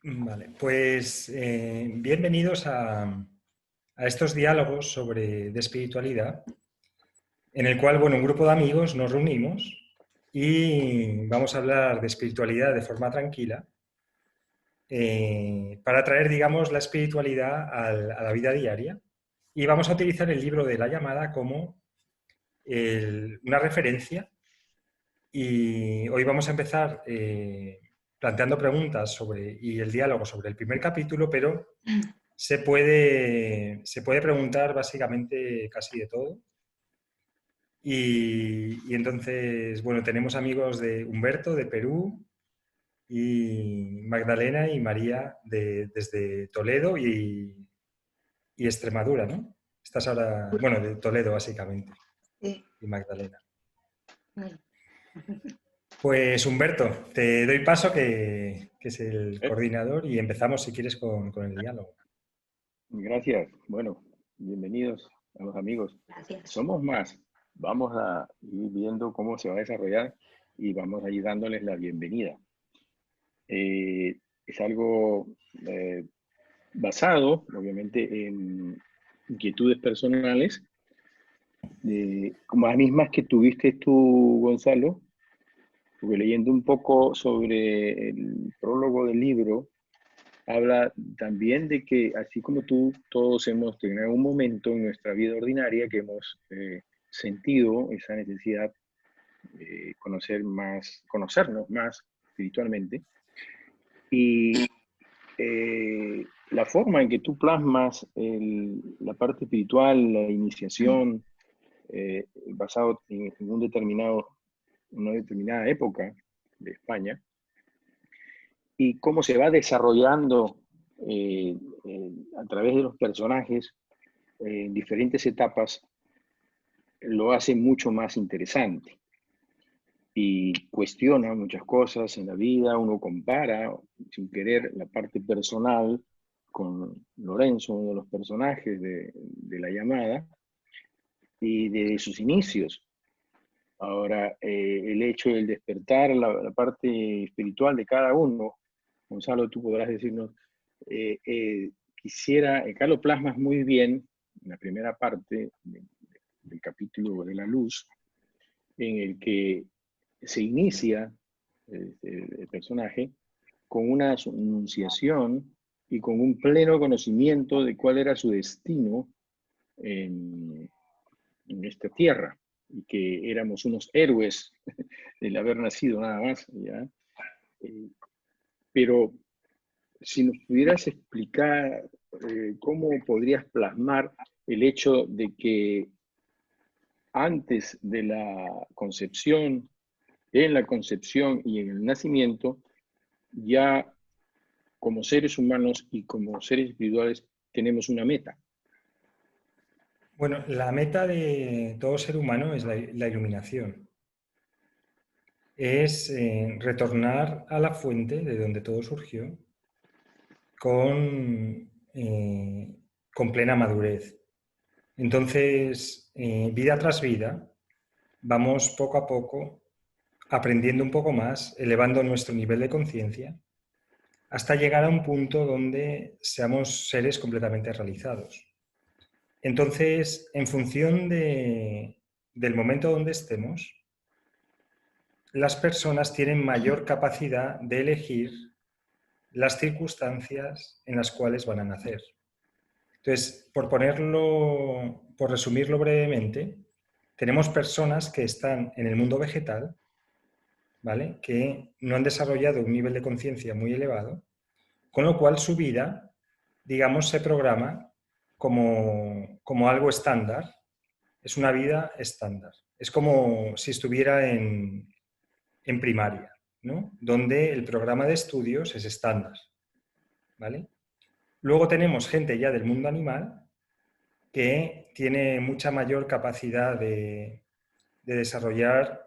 Vale, pues bienvenidos a estos diálogos de espiritualidad, en el cual, bueno, un grupo de amigos nos reunimos y vamos a hablar de espiritualidad de forma tranquila, para traer, digamos, la espiritualidad a la vida diaria. Y vamos a utilizar el libro de la llamada como una referencia. Y hoy vamos a empezar planteando preguntas y el diálogo sobre el primer capítulo, pero se puede preguntar básicamente casi de todo. Y entonces, bueno, tenemos amigos de Humberto, de Perú, y Magdalena y María desde Toledo y Extremadura, ¿no? Estás ahora, bueno, de Toledo básicamente, Sí, y Magdalena. bueno, Pues Humberto, te doy paso que es el Eh, coordinador y empezamos si quieres con el diálogo. Gracias. Bueno, bienvenidos a los amigos. gracias. Somos más. Vamos a ir viendo cómo se va a desarrollar y vamos a ir dándoles la bienvenida. Es algo basado, obviamente, en inquietudes personales, como las mismas que tuviste tú, Gonzalo, porque leyendo un poco sobre el prólogo del libro, habla también de que, así como tú, todos hemos tenido un momento en nuestra vida ordinaria que hemos sentido esa necesidad de conocernos más espiritualmente. Y la forma en que tú plasmas la parte espiritual, la iniciación, basado en una determinada época de España, y cómo se va desarrollando a través de los personajes en diferentes etapas, lo hace mucho más interesante y cuestiona muchas cosas en la vida. Uno compara sin querer la parte personal con Lorenzo, uno de los personajes de la llamada, y de sus inicios. Ahora, el hecho del despertar, la parte espiritual de cada uno, Gonzalo, tú podrás decirnos, acá lo plasmas muy bien en la primera parte del capítulo de la luz, en el que se inicia el personaje con una anunciación y con un pleno conocimiento de cuál era su destino en esta tierra, y que éramos unos héroes del haber nacido nada más, ¿ya? Pero si nos pudieras explicar cómo podrías plasmar el hecho de que antes de la concepción, en la concepción y en el nacimiento, ya como seres humanos y como seres espirituales tenemos una meta. Bueno, la meta de todo ser humano es la iluminación. Es retornar a la fuente de donde todo surgió con, con plena madurez. Entonces, vida tras vida, vamos poco a poco aprendiendo un poco más, elevando nuestro nivel de conciencia, hasta llegar a un punto donde seamos seres completamente realizados. Entonces, en función del momento donde estemos, las personas tienen mayor capacidad de elegir las circunstancias en las cuales van a nacer. Entonces, por resumirlo brevemente, tenemos personas que están en el mundo vegetal, ¿vale?, que no han desarrollado un nivel de conciencia muy elevado, con lo cual su vida, digamos, se programa como algo estándar. Es una vida estándar. Es como si estuviera en primaria, ¿no?, donde el programa de estudios es estándar, ¿vale? Luego tenemos gente ya del mundo animal que tiene mucha mayor capacidad de desarrollar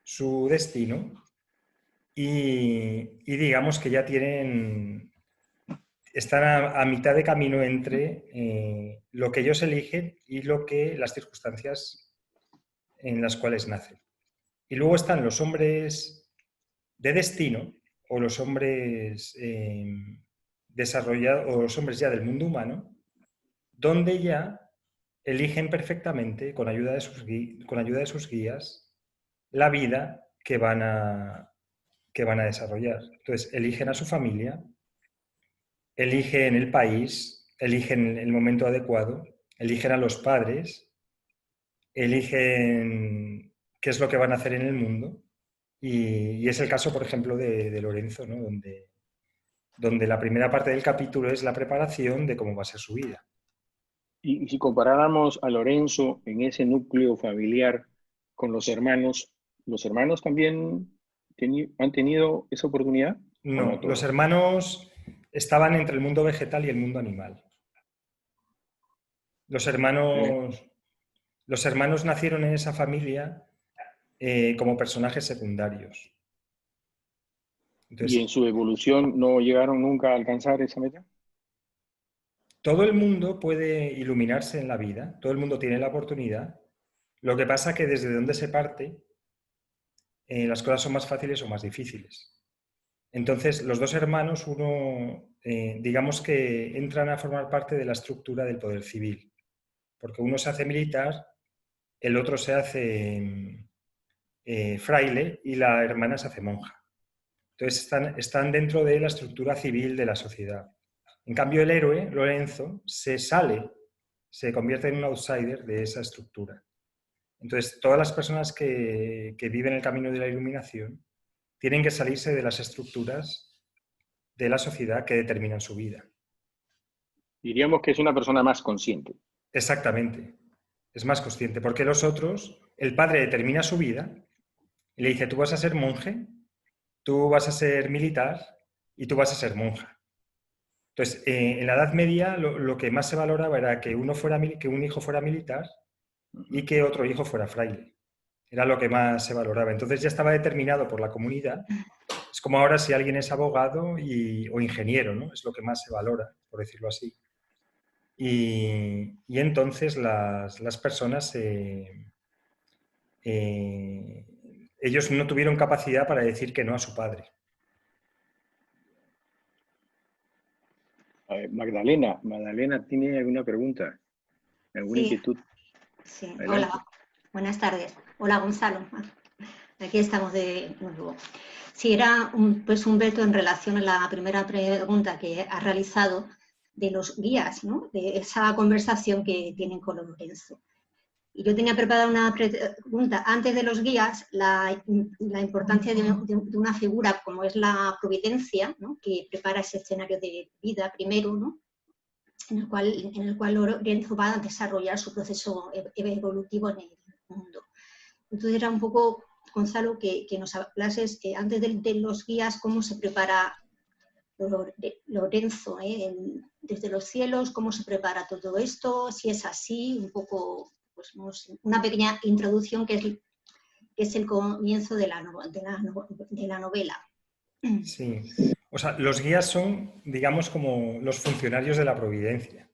su destino y digamos que ya están a mitad de camino entre lo que ellos eligen y las circunstancias en las cuales nacen. Y luego están los hombres de destino o los hombres desarrollados, o los hombres ya del mundo humano, donde ya eligen perfectamente, con ayuda de sus guías, la vida que van a desarrollar. Entonces, eligen a su familia, eligen el país, eligen el momento adecuado, eligen a los padres, eligen qué es lo que van a hacer en el mundo. Y es el caso, por ejemplo, de Lorenzo, ¿no? Donde la primera parte del capítulo es la preparación de cómo va a ser su vida. Y si comparáramos a Lorenzo en ese núcleo familiar con los hermanos también han tenido esa oportunidad o no No, los todos? hermanos estaban entre el mundo vegetal y el mundo animal. Los ¿Eh? hermanos, los hermanos nacieron en esa familia como personajes secundarios. ¿Y en Entonces, su evolución no llegaron nunca a alcanzar esa meta? todo el mundo puede iluminarse en la vida, todo el mundo tiene la oportunidad. Lo que pasa es que desde donde se parte, las cosas son más fáciles o más difíciles. Entonces, los dos hermanos, uno, digamos que entran a formar parte de la estructura del poder civil, porque uno se hace militar, el otro se hace fraile y la hermana se hace monja. Entonces, están dentro de la estructura civil de la sociedad. En cambio, el héroe, Lorenzo, se sale, se convierte en un outsider de esa estructura. Entonces, todas las personas que viven el camino de la iluminación tienen que salirse de las estructuras de la sociedad que determinan su vida. Diríamos que es una persona más consciente. Exactamente. Es más consciente, porque los otros, el padre determina su vida y le dice, tú vas a ser monje, tú vas a ser militar y tú vas a ser monja. Entonces, en la Edad Media lo que más se valoraba era que que un hijo fuera militar y que otro hijo fuera fraile. Era lo que más se valoraba. Entonces ya estaba determinado por la comunidad. Es como ahora si alguien es abogado o ingeniero, ¿no? Es lo que más se valora, por decirlo así. Y entonces las personas, ellos no tuvieron capacidad para decir que no a su padre. A ver, Magdalena, ¿tiene alguna pregunta? ¿Alguna Sí, inquietud? sí. Hola, Adelante. buenas tardes. Hola, Gonzalo. Aquí estamos de nuevo. Sí, era pues un veto en relación a la primera pregunta que has realizado de los guías, ¿no? De esa conversación que tienen con Lorenzo. Y yo tenía preparada una pregunta antes de los guías, la importancia de una figura como es la providencia, ¿no? Que prepara ese escenario de vida primero, ¿no? En el cual Lorenzo va a desarrollar su proceso evolutivo en el mundo. Entonces era un poco, Gonzalo, que nos hablases antes de los guías cómo se prepara Lorenzo desde los cielos, cómo se prepara todo esto, si es así, un poco, pues una pequeña introducción que es el comienzo de la novela. Sí. O sea, los guías son, digamos, como los funcionarios de la providencia.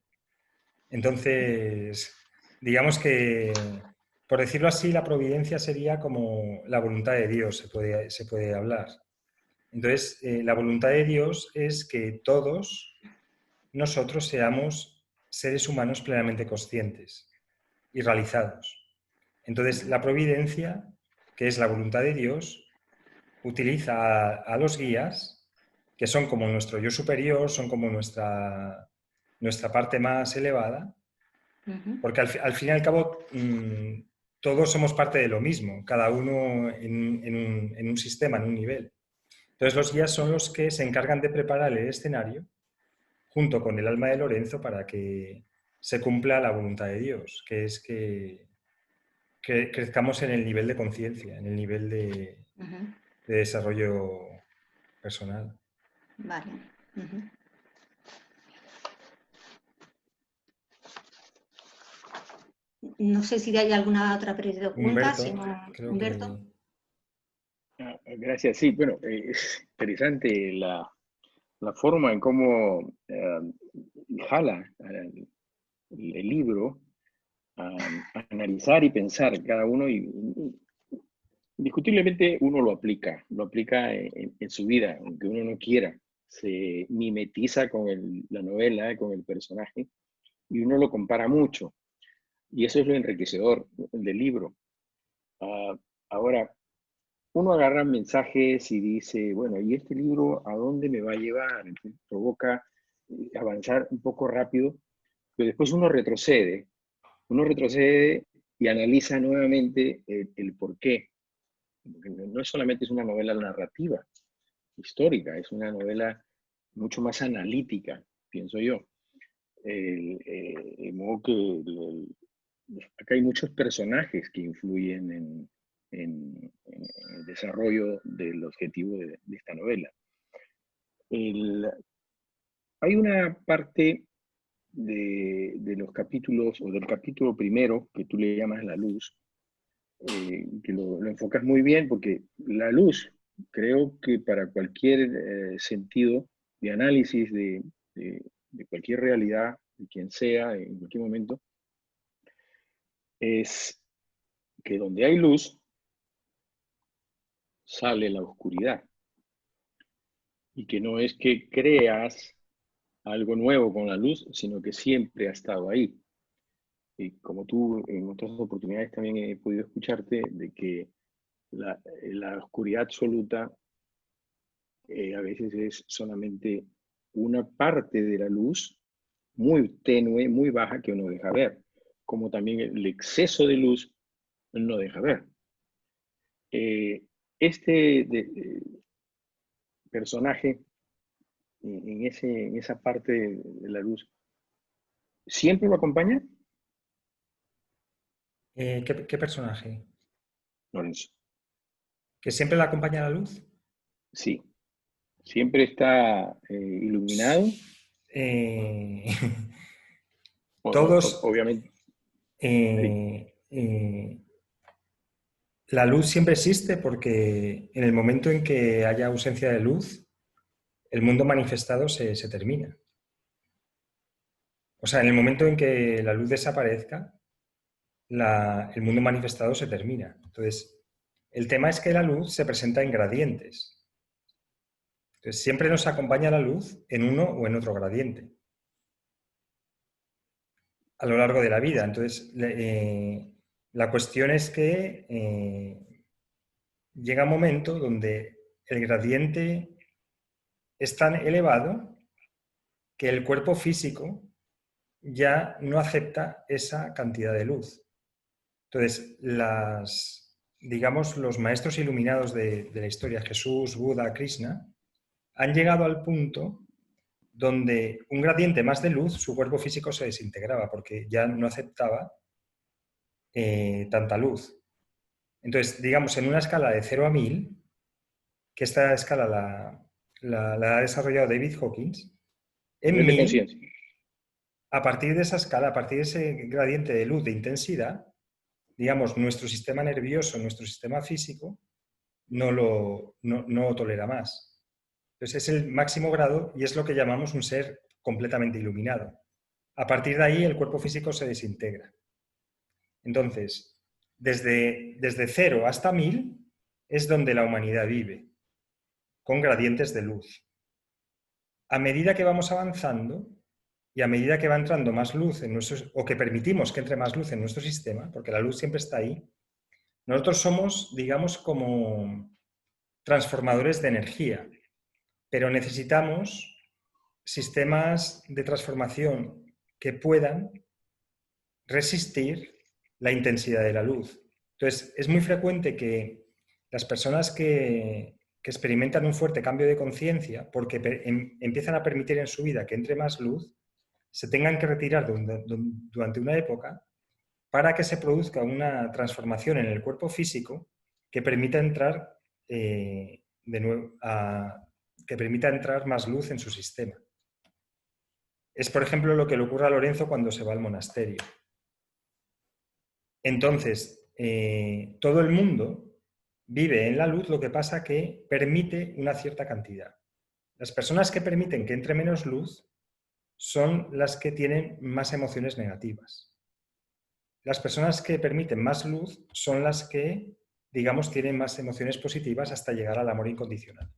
Entonces, digamos que, por decirlo así, la providencia sería como la voluntad de Dios, se puede hablar. Entonces, la voluntad de Dios es que todos nosotros seamos seres humanos plenamente conscientes y realizados. Entonces, la providencia, que es la voluntad de Dios, utiliza a los guías, que son como nuestro yo superior, son como nuestra parte más elevada, porque al fin y al cabo todos somos parte de lo mismo, cada uno en un sistema, en un nivel. Entonces los guías son los que se encargan de preparar el escenario junto con el alma de Lorenzo para que se cumpla la voluntad de Dios, que es que crezcamos en el nivel de conciencia, en el nivel de desarrollo personal. Vale. No sé si hay alguna otra pregunta. Humberto, Si no, creo Humberto. que... Gracias. Sí, bueno, es interesante la forma en cómo jala el libro a analizar y pensar cada uno y indiscutiblemente uno lo aplica en su vida, aunque uno no quiera. se mimetiza con la novela, con el personaje, y uno lo compara mucho. Y eso es lo enriquecedor del libro. Ahora, uno agarra mensajes y dice, bueno, ¿y este libro a dónde me va a llevar? Entonces, provoca avanzar un poco rápido, pero después uno retrocede y analiza nuevamente el por qué. Porque no solamente es una novela narrativa, histórica, es una novela mucho más analítica, pienso yo. De modo que acá hay muchos personajes que influyen en el desarrollo del objetivo de esta novela. Hay una parte de los capítulos, o del capítulo primero, que tú le llamas La Luz, que lo enfocas muy bien, porque la luz, creo que para cualquier sentido de análisis de cualquier realidad, de quien sea, en cualquier momento, es que donde hay luz, sale la oscuridad. Y que no es que creas algo nuevo con la luz, sino que siempre ha estado ahí. Y como tú en otras oportunidades también he podido escucharte, de que la oscuridad absoluta a veces es solamente una parte de la luz muy tenue, muy baja, que uno deja ver, como también el exceso de luz no deja ver. Este personaje en esa parte de la luz, ¿siempre lo acompaña? ¿Qué personaje? Lorenzo. ¿Que siempre le acompaña la luz? Sí. ¿Siempre está iluminado? Eh, O, todos, obviamente, sí. La luz siempre existe porque en el momento en que haya ausencia de luz, el mundo manifestado se termina. O sea, en el momento en que la luz desaparezca, el mundo manifestado se termina. Entonces, el tema es que la luz se presenta en gradientes. Entonces, siempre nos acompaña la luz en uno o en otro gradiente a lo largo de la vida. Entonces, la cuestión es que llega un momento donde el gradiente es tan elevado que el cuerpo físico ya no acepta esa cantidad de luz. Entonces, digamos, los maestros iluminados de la historia, Jesús, Buda, Krishna, han llegado al punto donde un gradiente más de luz, su cuerpo físico se desintegraba porque ya no aceptaba tanta luz. Entonces, digamos, en una escala de 0 a 1000, que esta escala la ha desarrollado David Hawkins, en Nivel de 1000, conciencia. a partir de esa escala, a partir de ese gradiente de luz de intensidad, digamos, nuestro sistema nervioso, nuestro sistema físico, no lo tolera más. Entonces es el máximo grado y es lo que llamamos un ser completamente iluminado. A partir de ahí el cuerpo físico se desintegra. Entonces, desde 0 hasta 1000 es donde la humanidad vive, con gradientes de luz. A medida que vamos avanzando y a medida que va entrando más luz o que permitimos que entre más luz en nuestro sistema, porque la luz siempre está ahí, nosotros somos, digamos, como transformadores de energía, pero necesitamos sistemas de transformación que puedan resistir la intensidad de la luz. Entonces, es muy frecuente que las personas que experimentan un fuerte cambio de conciencia, porque empiezan a permitir en su vida que entre más luz, se tengan que retirar durante una época para que se produzca una transformación en el cuerpo físico que permita entrar de nuevo que permita entrar más luz en su sistema. Es, por ejemplo, lo que le ocurre a Lorenzo cuando se va al monasterio. Entonces, todo el mundo vive en la luz, lo que pasa que permite una cierta cantidad. Las personas que permiten que entre menos luz son las que tienen más emociones negativas. Las personas que permiten más luz son las que, digamos, tienen más emociones positivas hasta llegar al amor incondicional.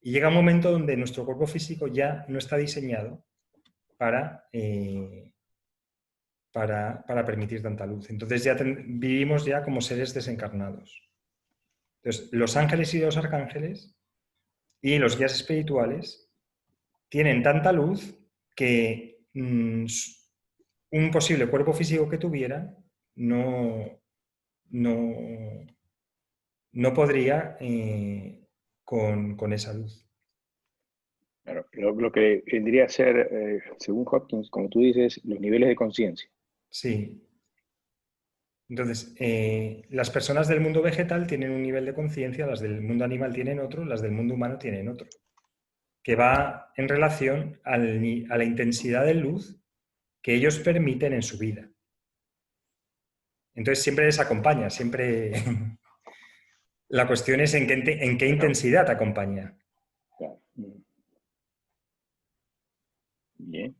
Y llega un momento donde nuestro cuerpo físico ya no está diseñado para permitir tanta luz. Entonces ya vivimos ya como seres desencarnados. Entonces, los ángeles y los arcángeles y los guías espirituales tienen tanta luz que un posible cuerpo físico que tuviera no podría con esa luz. Claro, lo que vendría a ser, según Hopkins, como tú dices, los niveles de conciencia. Sí. Entonces, las personas del mundo vegetal tienen un nivel de conciencia, las del mundo animal tienen otro, las del mundo humano tienen otro, que va en relación a la intensidad de luz que ellos permiten en su vida. Entonces, siempre les acompaña, siempre... La cuestión es en qué intensidad acompaña. Claro. Bien.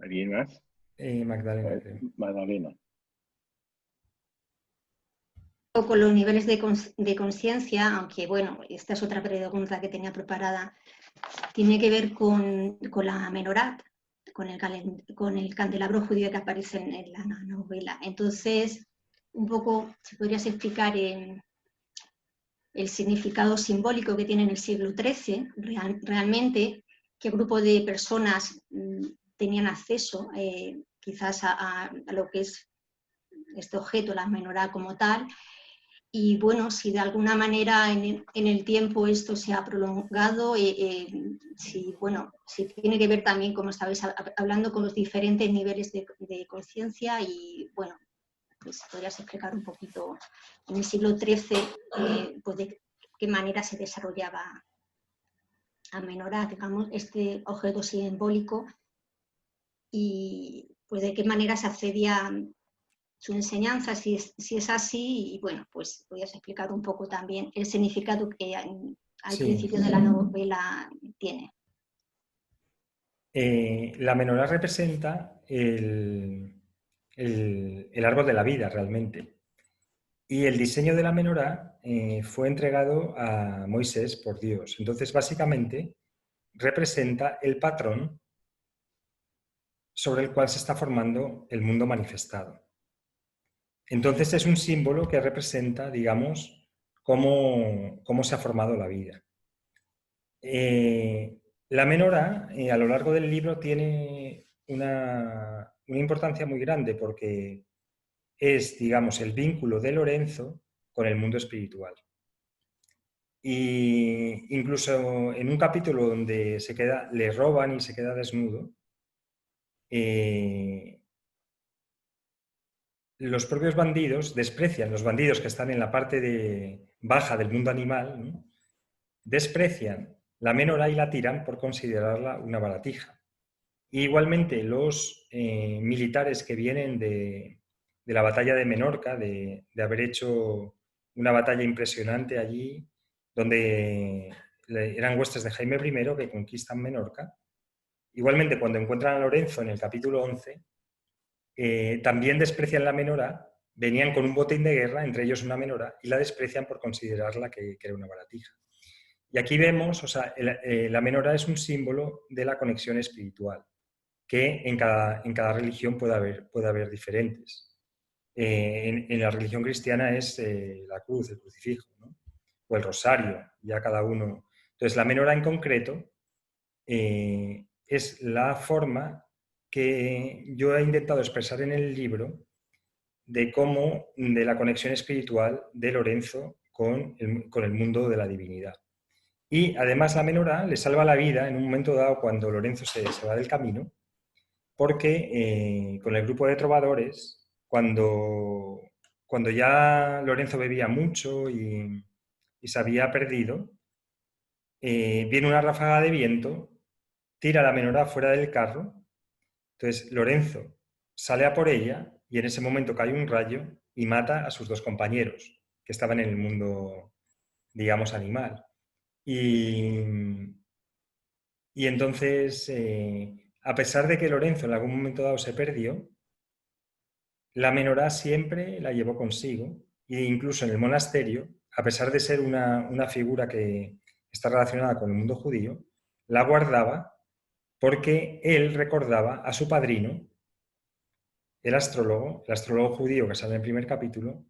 ¿Alguien más? Magdalena, creo. Magdalena. Con los niveles de conciencia, aunque bueno, esta es otra pregunta que tenía preparada, tiene que ver con la menorá, con el candelabro judío que aparece en la novela. Entonces, un poco, si podrías explicar el significado simbólico que tiene en el siglo XIII, realmente, qué grupo de personas tenían acceso quizás a lo que es este objeto, la menorá como tal, y bueno, si de alguna manera en el tiempo esto se ha prolongado, si tiene que ver también, como estabais hablando, con los diferentes niveles de conciencia y bueno, pues podrías explicar un poquito en el siglo XIII pues de qué manera se desarrollaba a menorá, digamos, este objeto simbólico y pues de qué manera se accedía su enseñanza, si es así, y bueno, pues podrías explicar un poco también el significado que al principio de la novela tiene. La menorá representa el árbol de la vida realmente. Y el diseño de la menorá fue entregado a Moisés por Dios. Entonces, básicamente, representa el patrón sobre el cual se está formando el mundo manifestado. Entonces, es un símbolo que representa, digamos, cómo se ha formado la vida. La menorá, a lo largo del libro, tiene una importancia muy grande porque es, digamos, el vínculo de Lorenzo con el mundo espiritual. Y incluso en un capítulo donde le roban y se queda desnudo, los propios bandidos desprecian, los bandidos que están en la parte baja del mundo animal, ¿no? Desprecian la menorá y la tiran por considerarla una baratija. Y igualmente los militares que vienen de la batalla de Menorca, de haber hecho una batalla impresionante allí, donde eran huestes de Jaime I que conquistan Menorca. Igualmente, cuando encuentran a Lorenzo en el capítulo 11, también desprecian la menorá, venían con un botín de guerra, entre ellos una menorá, y la desprecian por considerarla que era una baratija. Y aquí vemos, o sea, la menorá es un símbolo de la conexión espiritual, que en cada religión puede haber diferentes. En la religión cristiana es la cruz, el crucifijo, ¿no? O el rosario, ya cada uno. Entonces, la menorá en concreto es la forma que yo he intentado expresar en el libro de la conexión espiritual de Lorenzo con el mundo de la divinidad. Y además la menorá le salva la vida en un momento dado cuando Lorenzo se va del camino, porque con el grupo de trovadores, cuando ya Lorenzo bebía mucho y se había perdido, viene una ráfaga de viento, tira la menorá fuera del carro, entonces Lorenzo sale a por ella y en ese momento cae un rayo y mata a sus dos compañeros que estaban en el mundo, digamos, animal. Y entonces, a pesar de que Lorenzo en algún momento dado se perdió, la menorá siempre la llevó consigo, e incluso en el monasterio, a pesar de ser una figura que está relacionada con el mundo judío, la guardaba porque él recordaba a su padrino, el astrólogo judío que sale en el primer capítulo,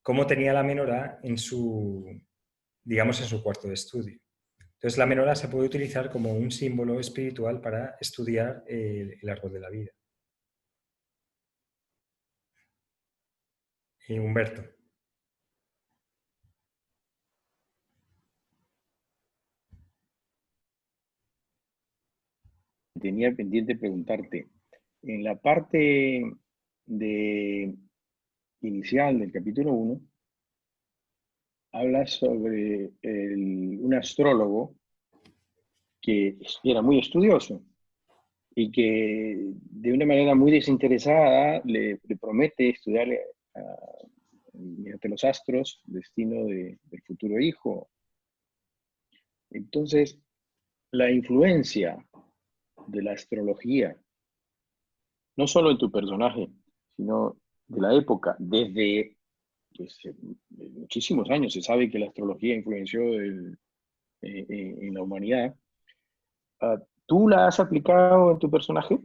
cómo tenía la menorá en su, digamos, en su cuarto de estudio. Entonces la menorá se puede utilizar como un símbolo espiritual para estudiar el árbol de la vida. Humberto. Tenía pendiente preguntarte, en la parte inicial del capítulo 1, hablas sobre un astrólogo que era muy estudioso y que de una manera muy desinteresada le promete estudiar mediante los astros el destino del futuro hijo. Entonces, la influencia de la astrología, no solo en tu personaje, sino de la época, desde pues, muchísimos años se sabe que la astrología influenció en la humanidad. ¿Tú la has aplicado en tu personaje?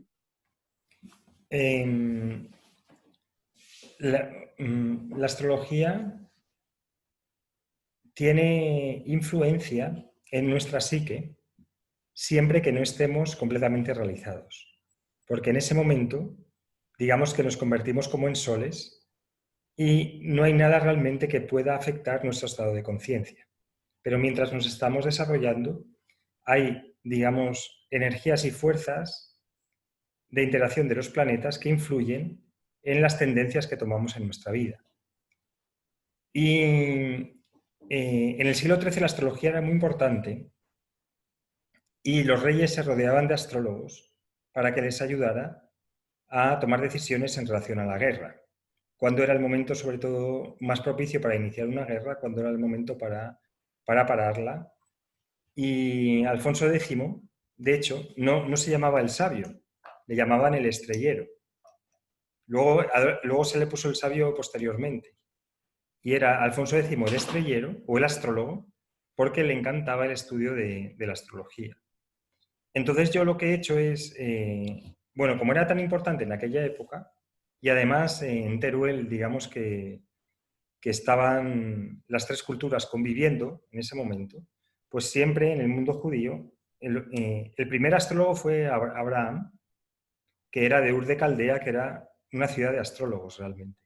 La astrología tiene influencia en nuestra psique siempre que no estemos completamente realizados. Porque en ese momento, digamos que nos convertimos como en soles y no hay nada realmente que pueda afectar nuestro estado de conciencia. Pero mientras nos estamos desarrollando, hay, digamos, energías y fuerzas de interacción de los planetas que influyen en las tendencias que tomamos en nuestra vida. Y en el siglo XIII la astrología era muy importante y los reyes se rodeaban de astrólogos para que les ayudara a tomar decisiones en relación a la guerra. Cuándo era el momento, sobre todo, más propicio para iniciar una guerra, cuándo era el momento para pararla. Y Alfonso X, de hecho, no se llamaba el sabio, le llamaban el estrellero. Luego se le puso el sabio posteriormente. Y era Alfonso X el estrellero o el astrólogo porque le encantaba el estudio de la astrología. Entonces yo lo que he hecho es, bueno, como era tan importante en aquella época, y además en Teruel, digamos que estaban las tres culturas conviviendo en ese momento, pues siempre en el mundo judío, el primer astrólogo fue Abraham, que era de Ur de Caldea, que era una ciudad de astrólogos realmente.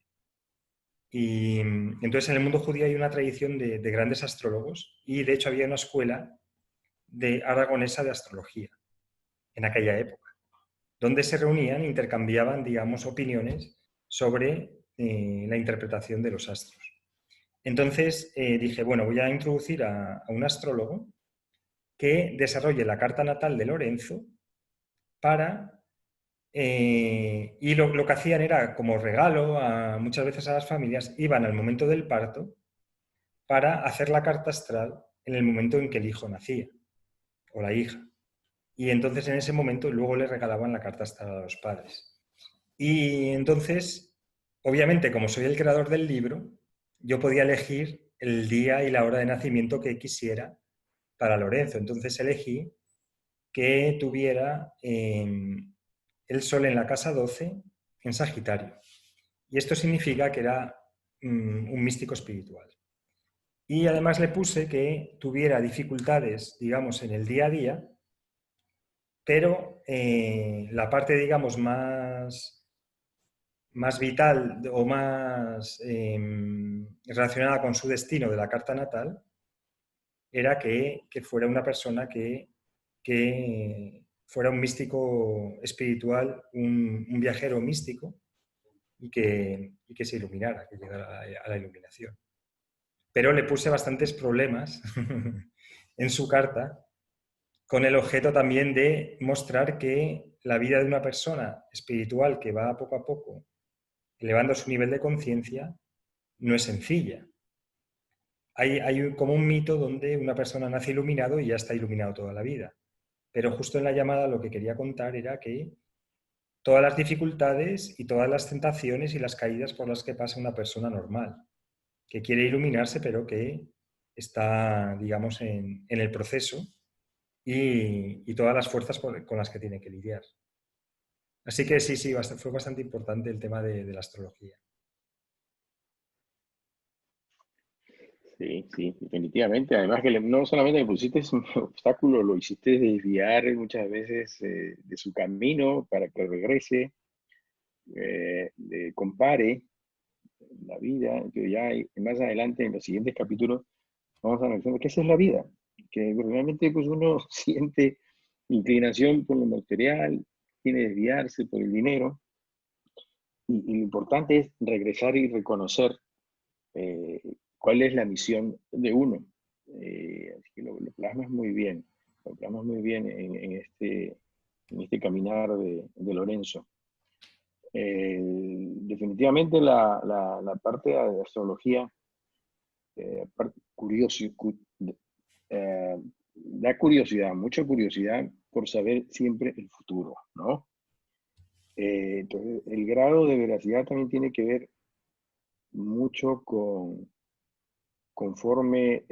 Y entonces en el mundo judío hay una tradición de grandes astrólogos y de hecho había una escuela aragonesa de astrología en aquella época, donde se reunían e intercambiaban, digamos, opiniones sobre la interpretación de los astros. Entonces dije, bueno, voy a introducir a un astrólogo que desarrolle la carta natal de Lorenzo para... y lo que hacían era, como regalo, muchas veces a las familias, iban al momento del parto para hacer la carta astral en el momento en que el hijo nacía, o la hija. Y entonces en ese momento luego le regalaban la carta astral a los padres. Y entonces, obviamente, como soy el creador del libro, yo podía elegir el día y la hora de nacimiento que quisiera para Lorenzo. Entonces elegí que tuviera el Sol en la casa 12 en Sagitario. Y esto significa que era un místico espiritual. Y además le puse que tuviera dificultades, digamos, en el día a día, pero la parte, digamos, más vital o más relacionada con su destino de la carta natal era que fuera una persona que fuera un místico espiritual, un viajero místico y que se iluminara, que llegara a la iluminación. Pero le puse bastantes problemas en su carta con el objeto también de mostrar que la vida de una persona espiritual que va poco a poco elevando su nivel de conciencia no es sencilla. Hay como un mito donde una persona nace iluminado y ya está iluminado toda la vida. Pero justo en la llamada lo que quería contar era que todas las dificultades y todas las tentaciones y las caídas por las que pasa una persona normal, que quiere iluminarse, pero que está, digamos, en el proceso y todas las fuerzas con las que tiene que lidiar. Así que sí, fue bastante importante el tema de la astrología. Sí, sí, definitivamente. Además que no solamente le pusiste un obstáculo, lo hiciste desviar muchas veces de su camino para que regrese, compare la vida, que ya más adelante en los siguientes capítulos vamos a analizar qué es la vida, que realmente pues uno siente inclinación por lo material, quiere desviarse por el dinero, y lo importante es regresar y reconocer cuál es la misión de uno. Así que lo plasmas muy bien, lo plasmas muy bien en este caminar de Lorenzo. Definitivamente la parte de astrología da curiosidad, mucha curiosidad por saber siempre el futuro, ¿no? Entonces, el grado de veracidad también tiene que ver mucho conforme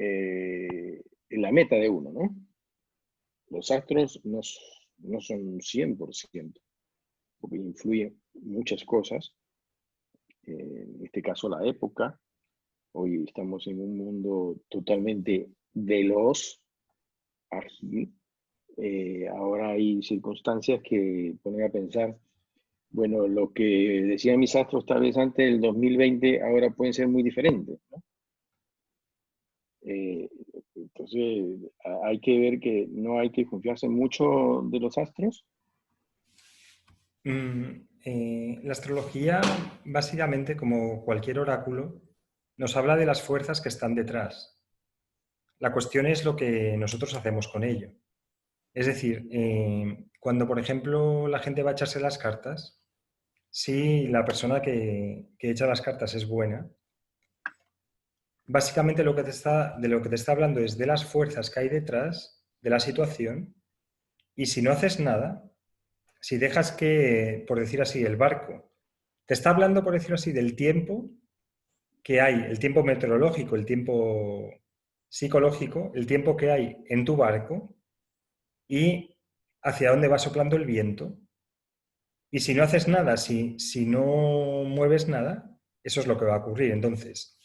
la meta de uno, ¿no? Los astros no son 100%, porque influyen muchas cosas, en este caso la época. Hoy estamos en un mundo totalmente veloz, ágil. Ahora hay circunstancias que ponen a pensar, bueno, lo que decían mis astros tal vez antes del 2020, ahora pueden ser muy diferentes, ¿no? Entonces, hay que ver que no hay que confiarse mucho de los astros. La astrología, básicamente, como cualquier oráculo, nos habla de las fuerzas que están detrás. La cuestión es lo que nosotros hacemos con ello. Es decir, cuando, por ejemplo, la gente va a echarse las cartas, si la persona que echa las cartas es buena, básicamente de lo que te está hablando es de las fuerzas que hay detrás de la situación, y si no haces nada, si dejas que, por decir así, el barco, te está hablando, por decirlo así, del tiempo que hay, el tiempo meteorológico, el tiempo psicológico, el tiempo que hay en tu barco y hacia dónde va soplando el viento. Y si no haces nada, si no mueves nada, eso es lo que va a ocurrir. Entonces,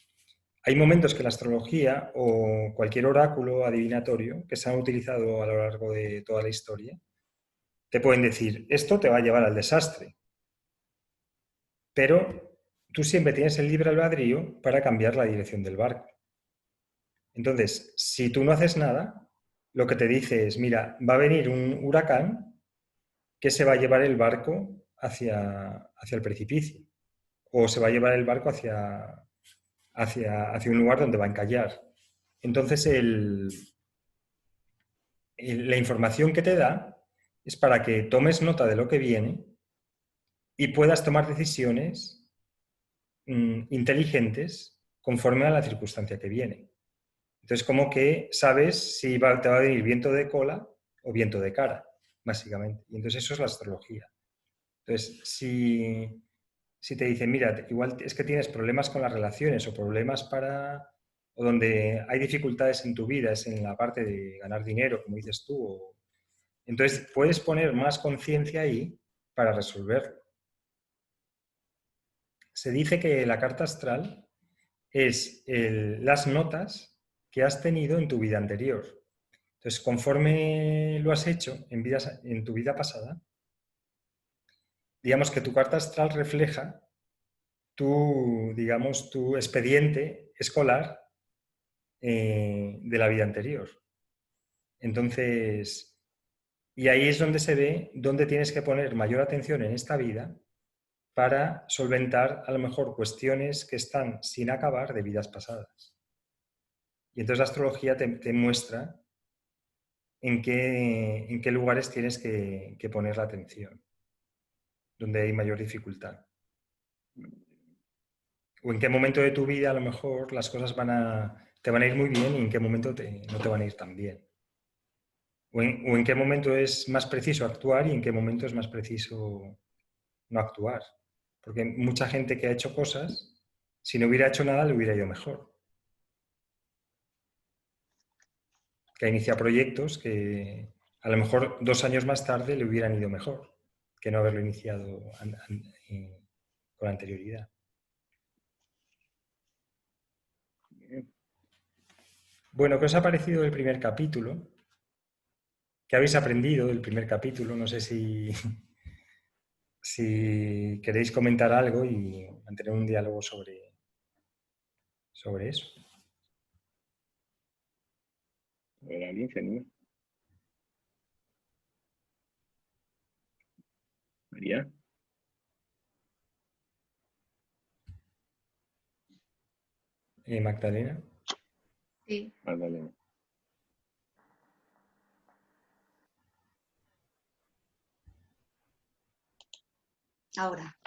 hay momentos que la astrología o cualquier oráculo adivinatorio que se han utilizado a lo largo de toda la historia, te pueden decir, esto te va a llevar al desastre. Pero tú siempre tienes el libre albedrío para cambiar la dirección del barco. Entonces, si tú no haces nada, lo que te dice es, mira, va a venir un huracán que se va a llevar el barco hacia el precipicio, o se va a llevar el barco hacia un lugar donde va a encallar. Entonces, la información que te da es para que tomes nota de lo que viene y puedas tomar decisiones inteligentes conforme a la circunstancia que viene. Entonces, como que sabes si te va a venir viento de cola o viento de cara, básicamente. Y entonces eso es la astrología. Entonces, si te dicen, mira, igual es que tienes problemas con las relaciones o problemas o donde hay dificultades en tu vida, es en la parte de ganar dinero, como dices tú, entonces puedes poner más conciencia ahí para resolverlo. Se dice que la carta astral es las notas que has tenido en tu vida anterior. Entonces, conforme lo has hecho en tu vida pasada, digamos que tu carta astral refleja tu expediente escolar de la vida anterior. Entonces, y ahí es donde se ve dónde tienes que poner mayor atención en esta vida para solventar a lo mejor cuestiones que están sin acabar de vidas pasadas. Y entonces la astrología te muestra en qué lugares tienes que poner la atención, donde hay mayor dificultad. O en qué momento de tu vida a lo mejor las cosas te van a ir muy bien y en qué momento no te van a ir tan bien. O en qué momento es más preciso actuar y en qué momento es más preciso no actuar. Porque mucha gente que ha hecho cosas, si no hubiera hecho nada, le hubiera ido mejor. Que ha iniciado proyectos que a lo mejor 2 años más tarde le hubieran ido mejor que no haberlo iniciado con anterioridad. Bueno, ¿qué os ha parecido el primer capítulo? ¿Qué habéis aprendido del primer capítulo? No sé si queréis comentar algo y mantener un diálogo sobre eso. A ver, ¿alguien se anima? María. Magdalena. Sí. Magdalena. Ahora,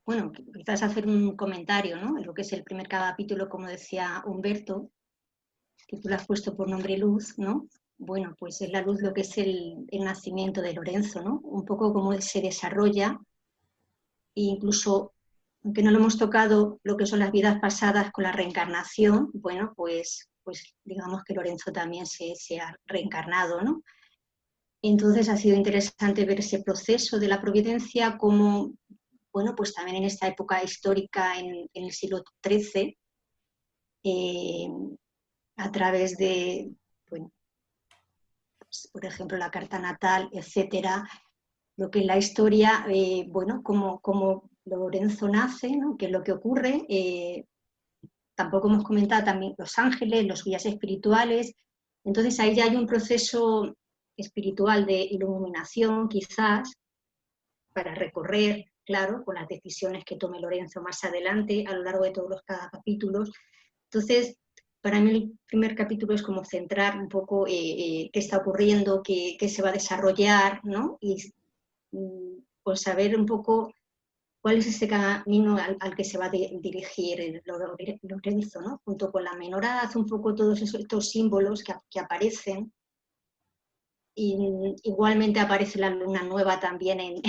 bueno, quizás hacer un comentario, ¿no? En lo que es el primer capítulo, como decía Humberto, que tú lo has puesto por nombre Luz, ¿no? Bueno, pues es la luz lo que es el nacimiento de Lorenzo, ¿no? Un poco cómo se desarrolla, e incluso, aunque no lo hemos tocado, lo que son las vidas pasadas con la reencarnación, bueno, pues digamos que Lorenzo también se ha reencarnado, ¿no? Entonces ha sido interesante ver ese proceso de la providencia, como, bueno, pues también en esta época histórica, en el siglo XIII, a través de, bueno, pues, por ejemplo, la carta natal, etcétera, lo que es la historia, bueno, como Lorenzo nace, ¿no? Qué es lo que ocurre. Tampoco hemos comentado también los ángeles, los guías espirituales. Entonces ahí ya hay un proceso espiritual de iluminación, quizás, para recorrer, claro, con las decisiones que tome Lorenzo más adelante a lo largo de todos los cada capítulos. Entonces, para mí el primer capítulo es como centrar un poco qué está ocurriendo, qué se va a desarrollar, ¿no? Y pues saber un poco cuál es ese camino al que se va a dirigir Lorenzo, ¿no? Junto con la menorá, un poco todos estos símbolos que aparecen. Y igualmente aparece la luna nueva también en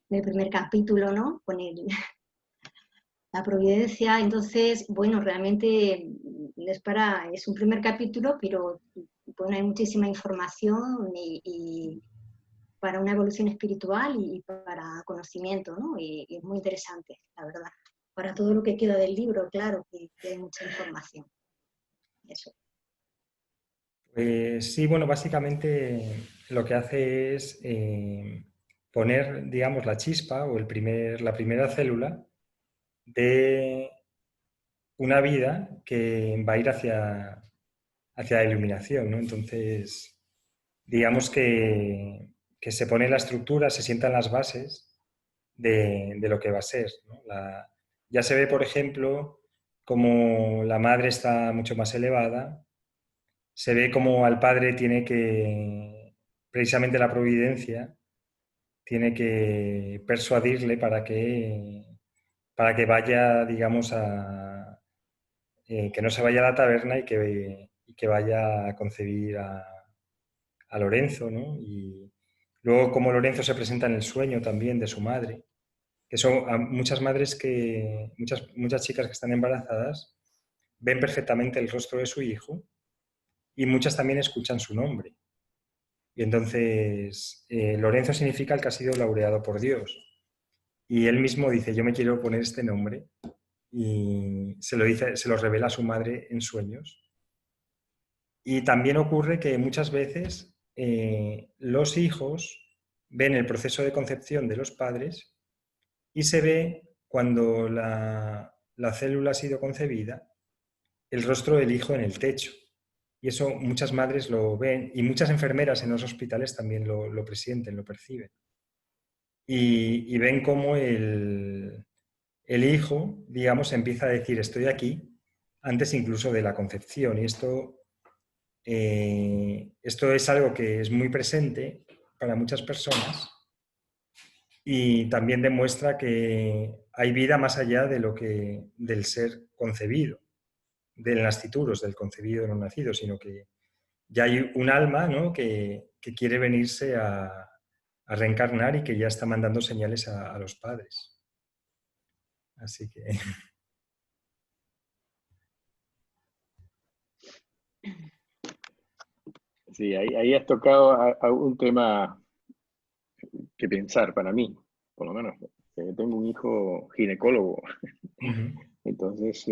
el primer capítulo, ¿no? Con la providencia. Entonces, bueno, realmente es un primer capítulo, pero bueno, hay muchísima información y para una evolución espiritual y para conocimiento, ¿no? Y es muy interesante, la verdad. Para todo lo que queda del libro, claro, que hay mucha información. Eso. Sí, bueno, básicamente lo que hace es poner, digamos, la chispa o la primera célula de una vida que va a ir hacia la iluminación, ¿no? Entonces, digamos que se pone la estructura, se sientan las bases de lo que va a ser, ¿no? Ya se ve, por ejemplo, como la madre está mucho más elevada, se ve como al padre tiene que, precisamente la providencia, tiene que persuadirle para que vaya, digamos, que no se vaya a la taberna y que vaya a concebir a Lorenzo, ¿no? Y luego como Lorenzo se presenta en el sueño también de su madre, que son muchas madres muchas chicas que están embarazadas ven perfectamente el rostro de su hijo y muchas también escuchan su nombre. Y entonces Lorenzo significa el que ha sido laureado por Dios. Y él mismo dice, yo me quiero poner este nombre, y se lo revela a su madre en sueños. Y también ocurre que muchas veces los hijos ven el proceso de concepción de los padres y se ve cuando la célula ha sido concebida el rostro del hijo en el techo. Y eso muchas madres lo ven y muchas enfermeras en los hospitales también lo presienten, lo perciben. Y ven cómo el hijo, digamos, empieza a decir estoy aquí antes incluso de la concepción. Y esto es algo que es muy presente para muchas personas y también demuestra que hay vida más allá del ser concebido, del nasciturus, del concebido no nacido, sino que ya hay un alma, ¿no? que quiere venirse a a reencarnar y que ya está mandando señales a los padres. Así que... Sí, ahí has tocado a un tema que pensar para mí, por lo menos. Yo tengo un hijo ginecólogo. Entonces,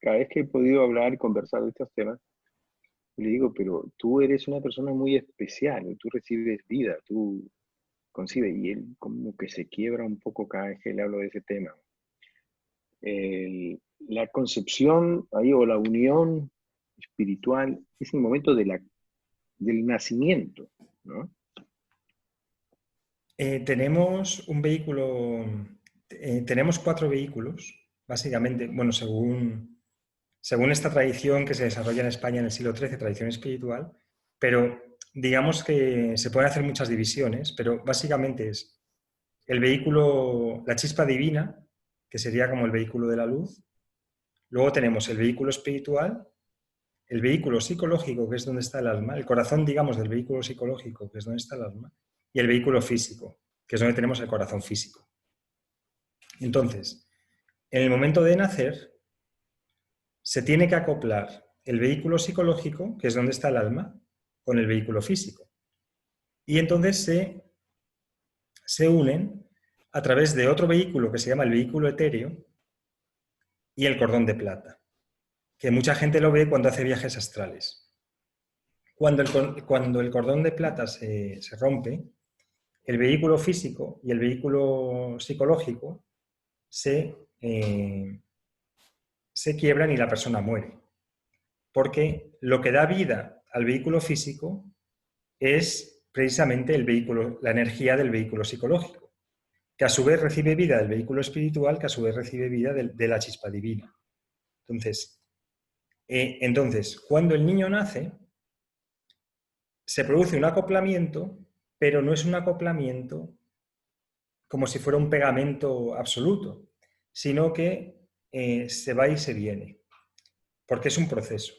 cada vez que he podido hablar y conversar de estos temas, le digo, pero tú eres una persona muy especial, tú recibes vida, tú concibes, y él como que se quiebra un poco cada vez que le hablo de ese tema. La concepción ahí o la unión espiritual es el momento del nacimiento, ¿no? Tenemos un vehículo, tenemos 4 vehículos, básicamente, bueno, según esta tradición que se desarrolla en España en el siglo XIII, tradición espiritual, pero digamos que se pueden hacer muchas divisiones, pero básicamente es el vehículo, la chispa divina, que sería como el vehículo de la luz. Luego tenemos el vehículo espiritual, el vehículo psicológico, que es donde está el alma, el corazón, digamos, del vehículo psicológico, que es donde está el alma, y el vehículo físico, que es donde tenemos el corazón físico. Entonces, en el momento de nacer, se tiene que acoplar el vehículo psicológico, que es donde está el alma, con el vehículo físico. Y entonces se unen a través de otro vehículo que se llama el vehículo etéreo y el cordón de plata, que mucha gente lo ve cuando hace viajes astrales. Cuando el cordón de plata se rompe, el vehículo físico y el vehículo psicológico se quiebran y la persona muere. Porque lo que da vida al vehículo físico es precisamente el vehículo, la energía del vehículo psicológico, que a su vez recibe vida del vehículo espiritual, que a su vez recibe vida de la chispa divina. Entonces, cuando el niño nace, se produce un acoplamiento, pero no es un acoplamiento como si fuera un pegamento absoluto, sino que se va y se viene, porque es un proceso.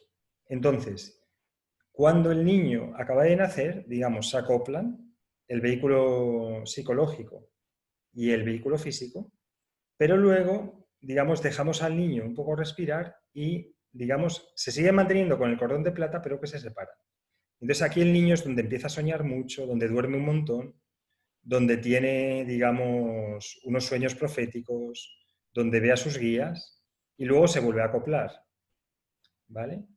Entonces, cuando el niño acaba de nacer, digamos, se acoplan el vehículo psicológico y el vehículo físico, pero luego, digamos, dejamos al niño un poco respirar y, digamos, se sigue manteniendo con el cordón de plata, pero que se separa. Entonces aquí el niño es donde empieza a soñar mucho, donde duerme un montón, donde tiene, digamos, unos sueños proféticos, donde ve a sus guías y luego se vuelve a acoplar, ¿vale?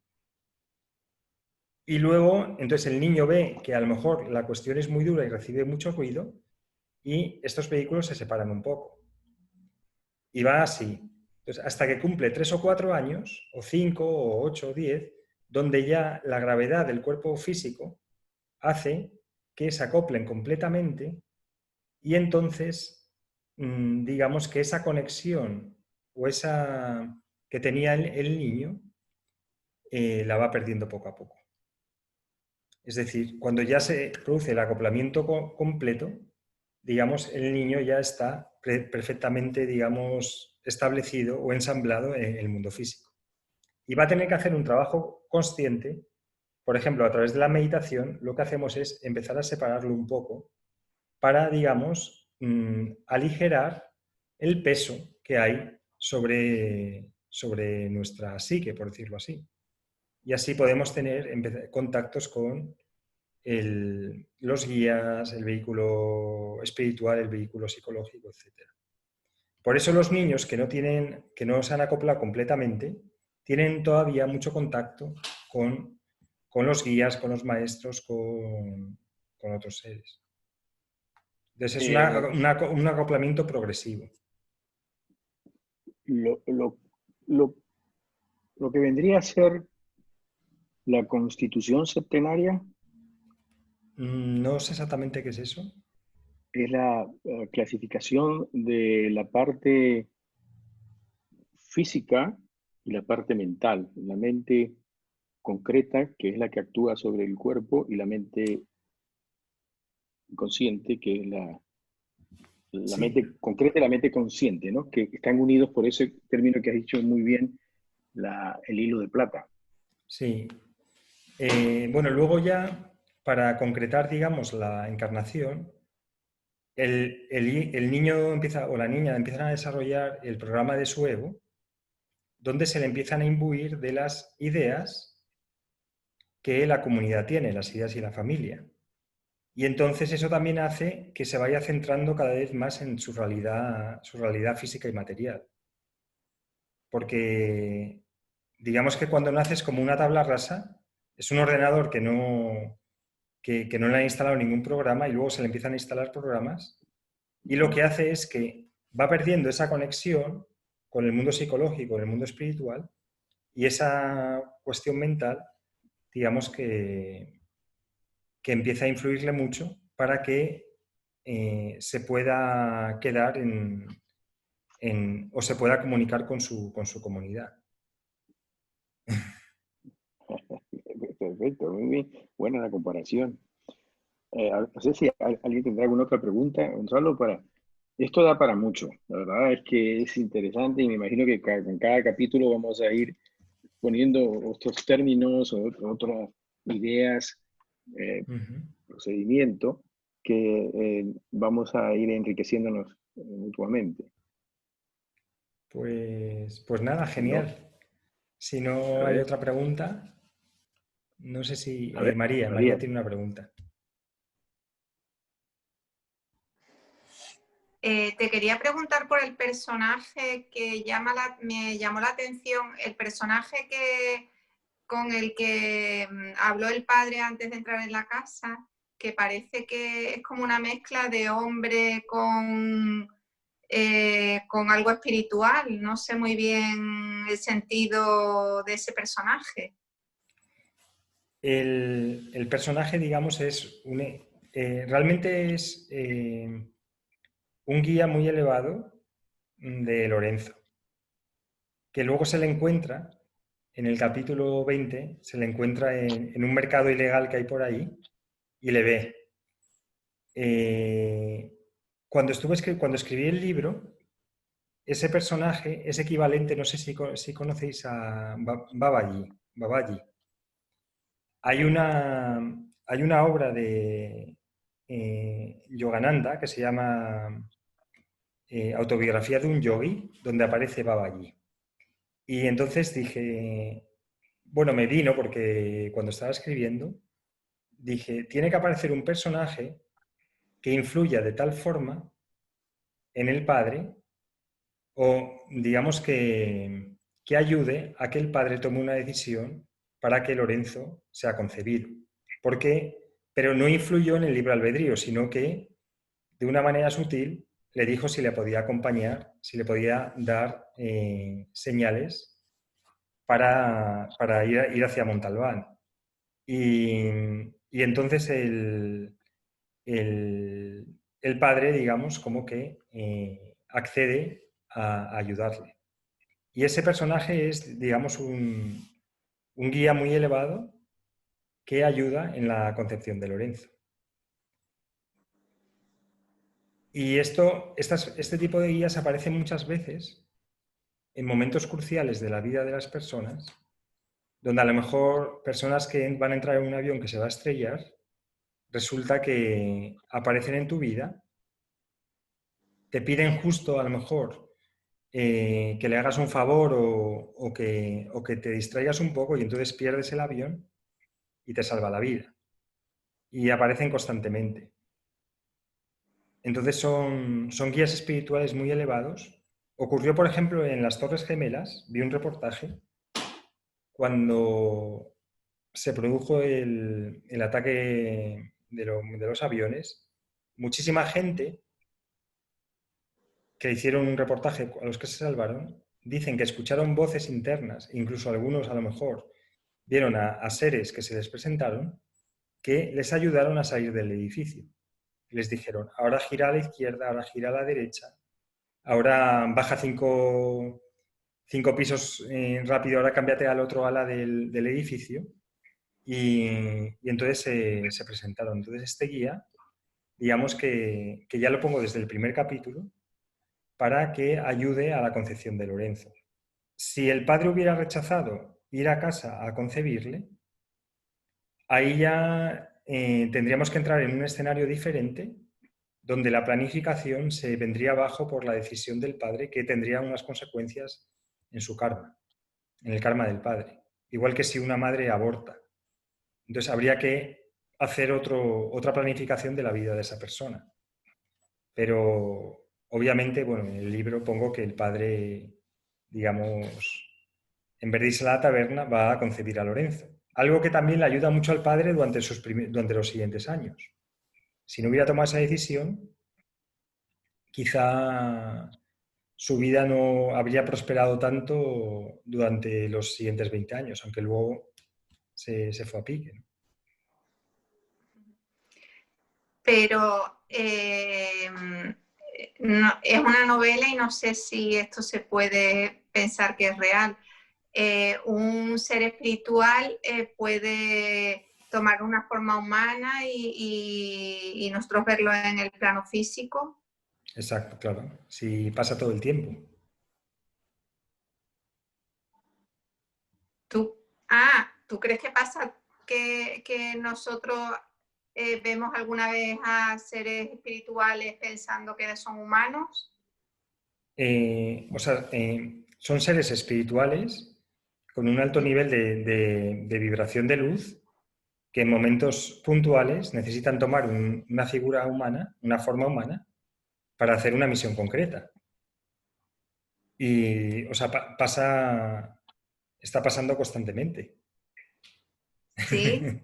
Y luego, entonces el niño ve que a lo mejor la cuestión es muy dura y recibe mucho ruido y estos vehículos se separan un poco. Y va así. Entonces, hasta que cumple 3 o 4 años, o 5, o 8, o 10, donde ya la gravedad del cuerpo físico hace que se acoplen completamente y entonces, digamos que esa conexión o esa que tenía el niño la va perdiendo poco a poco. Es decir, cuando ya se produce el acoplamiento completo, digamos, el niño ya está perfectamente, digamos, establecido o ensamblado en el mundo físico. Y va a tener que hacer un trabajo consciente. Por ejemplo, a través de la meditación, lo que hacemos es empezar a separarlo un poco para, digamos, aligerar el peso que hay sobre nuestra psique, por decirlo así. Y así podemos tener contactos con los guías, el vehículo espiritual, el vehículo psicológico, etc. Por eso los niños que no se han acoplado completamente, tienen todavía mucho contacto con los guías, con los maestros, con otros seres. Entonces es un acoplamiento progresivo. Lo que vendría a ser la Constitución Septenaria No sé exactamente qué es eso. es la clasificación de la parte física y la parte mental. La mente concreta, que es la que actúa sobre el cuerpo, y la mente inconsciente, que es la Sí, mente concreta y la mente consciente, ¿no? Que están unidos por ese término que has dicho muy bien, el hilo de plata. sí. Bueno, luego ya para concretar, digamos, la encarnación, el niño empieza, o la niña empiezan a desarrollar el programa de su ego, donde se le empiezan a imbuir de las ideas que la comunidad tiene, las ideas y la familia. Y entonces eso también hace que se vaya centrando cada vez más en su realidad física y material. Porque digamos que cuando naces como una tabla rasa, es un ordenador que no le han instalado ningún programa y luego se le empiezan a instalar programas. Y lo que hace es que va perdiendo esa conexión con el mundo psicológico, con el mundo espiritual, y esa cuestión mental, digamos que empieza a influirle mucho para que se pueda quedar o se pueda comunicar con su comunidad. Perfecto, muy bien. Buena la comparación. No sé si alguien tendrá alguna otra pregunta, Gonzalo, esto da para mucho. La verdad es que es interesante y me imagino que con cada capítulo vamos a ir poniendo otros términos o otras ideas, procedimiento que vamos a ir enriqueciéndonos mutuamente. Pues nada, genial. ¿No? Si no A hay ver, otra pregunta, no sé si... a ver, María tiene una pregunta. Te quería preguntar por el personaje que me llamó la atención, el personaje con el que habló el padre antes de entrar en la casa, que parece que es como una mezcla de hombre con algo espiritual. No sé muy bien el sentido de ese personaje. El personaje, digamos, realmente es un guía muy elevado de Lorenzo, que luego se le encuentra, en el capítulo 20, se le encuentra en un mercado ilegal que hay por ahí y le ve. Cuando escribí el libro, ese personaje es equivalente, no sé si conocéis a Babaji. Hay una obra de Yogananda que se llama Autobiografía de un Yogi, donde aparece Babaji. Y entonces dije, bueno, me vino porque cuando estaba escribiendo, dije, tiene que aparecer un personaje que influya de tal forma en el padre o digamos que ayude a que el padre tome una decisión para que Lorenzo sea concebido. Pero no influyó en el libre albedrío, sino que de una manera sutil le dijo si le podía acompañar, si le podía dar señales para ir hacia Montalbán. Y entonces el padre, digamos, como que accede a ayudarle. Y ese personaje es, digamos, un guía muy elevado que ayuda en la concepción de Lorenzo. Y este tipo de guías aparecen muchas veces en momentos cruciales de la vida de las personas, donde a lo mejor personas que van a entrar en un avión que se va a estrellar, resulta que aparecen en tu vida, te piden justo a lo mejor que le hagas un favor o que te distraigas un poco y entonces pierdes el avión y te salva la vida. Y aparecen constantemente. Entonces son guías espirituales muy elevados. Ocurrió, por ejemplo, en las Torres Gemelas, vi un reportaje cuando se produjo el ataque de los aviones. Muchísima gente que hicieron un reportaje a los que se salvaron, dicen que escucharon voces internas, incluso algunos a lo mejor vieron a seres que se les presentaron, que les ayudaron a salir del edificio. Les dijeron, ahora gira a la izquierda, ahora gira a la derecha, ahora baja cinco pisos rápido, ahora cámbiate al otro ala del edificio. Y entonces se presentaron. Entonces este guía, digamos que ya lo pongo desde el primer capítulo, para que ayude a la concepción de Lorenzo. Si el padre hubiera rechazado ir a casa a concebirle, ahí ya tendríamos que entrar en un escenario diferente donde la planificación se vendría abajo por la decisión del padre, que tendría unas consecuencias en su karma, en el karma del padre. Igual que si una madre aborta. Entonces habría que hacer otra planificación de la vida de esa persona. Pero obviamente, bueno, en el libro pongo que el padre, digamos, en vez de irse a la taberna, va a concebir a Lorenzo. Algo que también le ayuda mucho al padre durante los siguientes años. Si no hubiera tomado esa decisión, quizá su vida no habría prosperado tanto durante los siguientes 20 años, aunque luego se fue a pique, ¿no? Pero no, es una novela y no sé si esto se puede pensar que es real. Un ser espiritual puede tomar una forma humana y nosotros verlo en el plano físico. Exacto, claro. Si pasa todo el tiempo. ¿Tú crees que pasa que nosotros vemos alguna vez a seres espirituales pensando que son humanos? Son seres espirituales con un alto nivel de vibración de luz que en momentos puntuales necesitan tomar una figura humana, una forma humana, para hacer una misión concreta. Y, está pasando constantemente. Sí,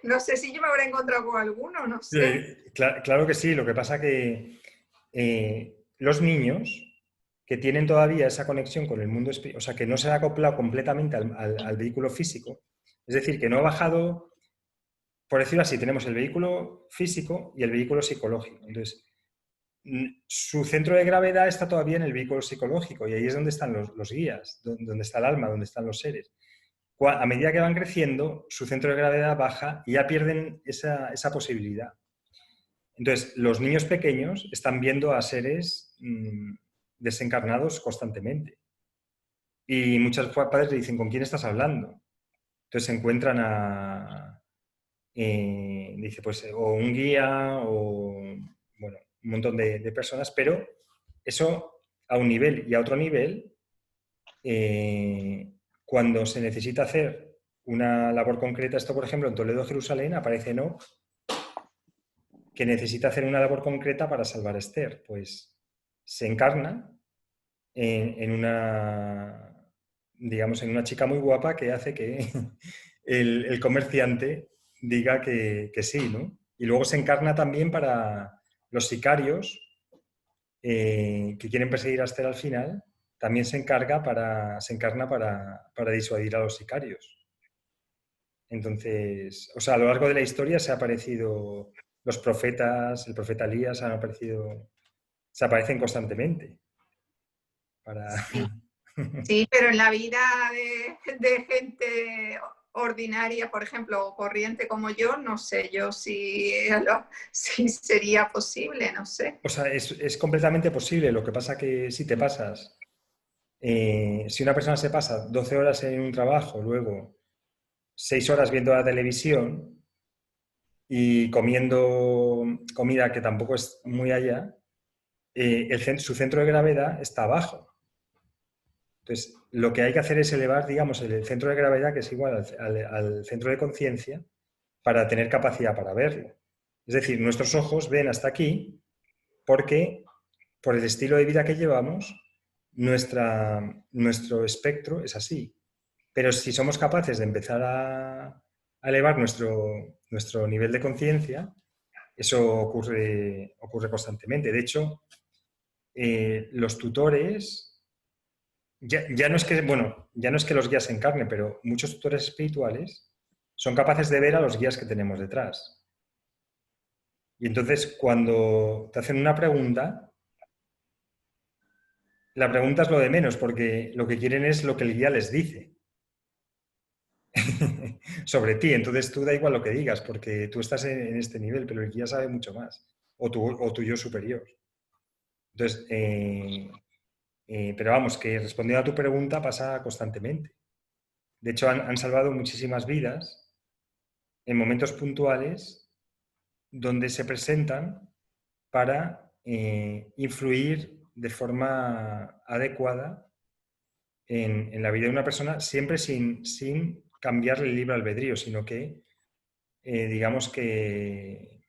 no sé si yo me habré encontrado con alguno, no sé. Claro que sí, lo que pasa que los niños que tienen todavía esa conexión con el mundo espiritual, o sea, que no se ha acoplado completamente al vehículo físico, es decir, que no ha bajado, por decirlo así, tenemos el vehículo físico y el vehículo psicológico. Entonces, su centro de gravedad está todavía en el vehículo psicológico y ahí es donde están los guías, donde está el alma, donde están los seres. A medida que van creciendo, su centro de gravedad baja y ya pierden esa posibilidad. Entonces, los niños pequeños están viendo a seres desencarnados constantemente. Y muchos padres le dicen, ¿con quién estás hablando? Entonces se encuentran dice, pues, o un guía o, bueno, un montón de personas, pero eso a un nivel y a otro nivel, cuando se necesita hacer una labor concreta, esto por ejemplo en Toledo, Jerusalén, aparece Enoch, que necesita hacer una labor concreta para salvar a Esther, pues se encarna en una, digamos, en una chica muy guapa que hace que el comerciante diga que sí, ¿no? Y luego se encarna también para los sicarios que quieren perseguir a Esther al final, también se encarna para disuadir a los sicarios. Entonces, o sea, a lo largo de la historia se ha aparecido los profetas, el profeta Elías se aparecen constantemente. Sí, pero en la vida de gente ordinaria, por ejemplo, o corriente como yo, no sé yo si sería posible, no sé. O sea, es completamente posible. Lo que pasa que si te pasas, si una persona se pasa 12 horas en un trabajo, luego 6 horas viendo la televisión y comiendo comida que tampoco es muy allá, su centro de gravedad está abajo. Entonces, lo que hay que hacer es elevar, digamos, el centro de gravedad, que es igual al centro de conciencia, para tener capacidad para verlo. Es decir, nuestros ojos ven hasta aquí porque, por el estilo de vida que llevamos, nuestro espectro es así. Pero si somos capaces de empezar a elevar nuestro nivel de conciencia, eso ocurre constantemente. De hecho, los tutores... Ya no es que, bueno, ya no es que los guías se encarnen, pero muchos tutores espirituales son capaces de ver a los guías que tenemos detrás. Y entonces, cuando te hacen una pregunta, la pregunta es lo de menos, porque lo que quieren es lo que el guía les dice sobre ti. Entonces, tú da igual lo que digas, porque tú estás en este nivel, pero el guía sabe mucho más, o tu yo superior. Entonces, pero vamos, que respondiendo a tu pregunta pasa constantemente. De hecho, han salvado muchísimas vidas en momentos puntuales donde se presentan para influir de forma adecuada en la vida de una persona, siempre sin cambiarle el libre albedrío, sino que, digamos que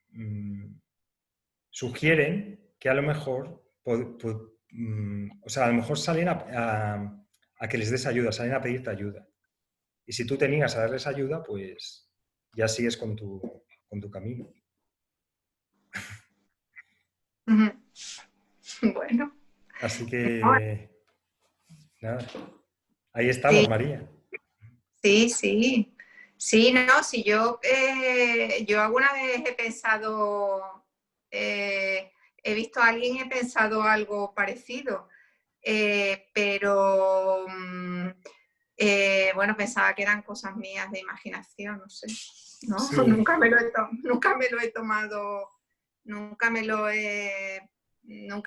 sugieren que a lo mejor, o sea, a lo mejor salen a que les des ayuda, salen a pedirte ayuda. Y si tú te niegas a darles ayuda, pues ya sigues con tu camino. Bueno. Así que, nada, ahí estamos, Sí, María. sí, sí. Sí, no, si yo alguna vez he pensado, he visto a alguien y he pensado algo parecido, pero bueno, pensaba que eran cosas mías de imaginación, no sé, ¿no? Sí, Nunca me lo he tomado, nunca he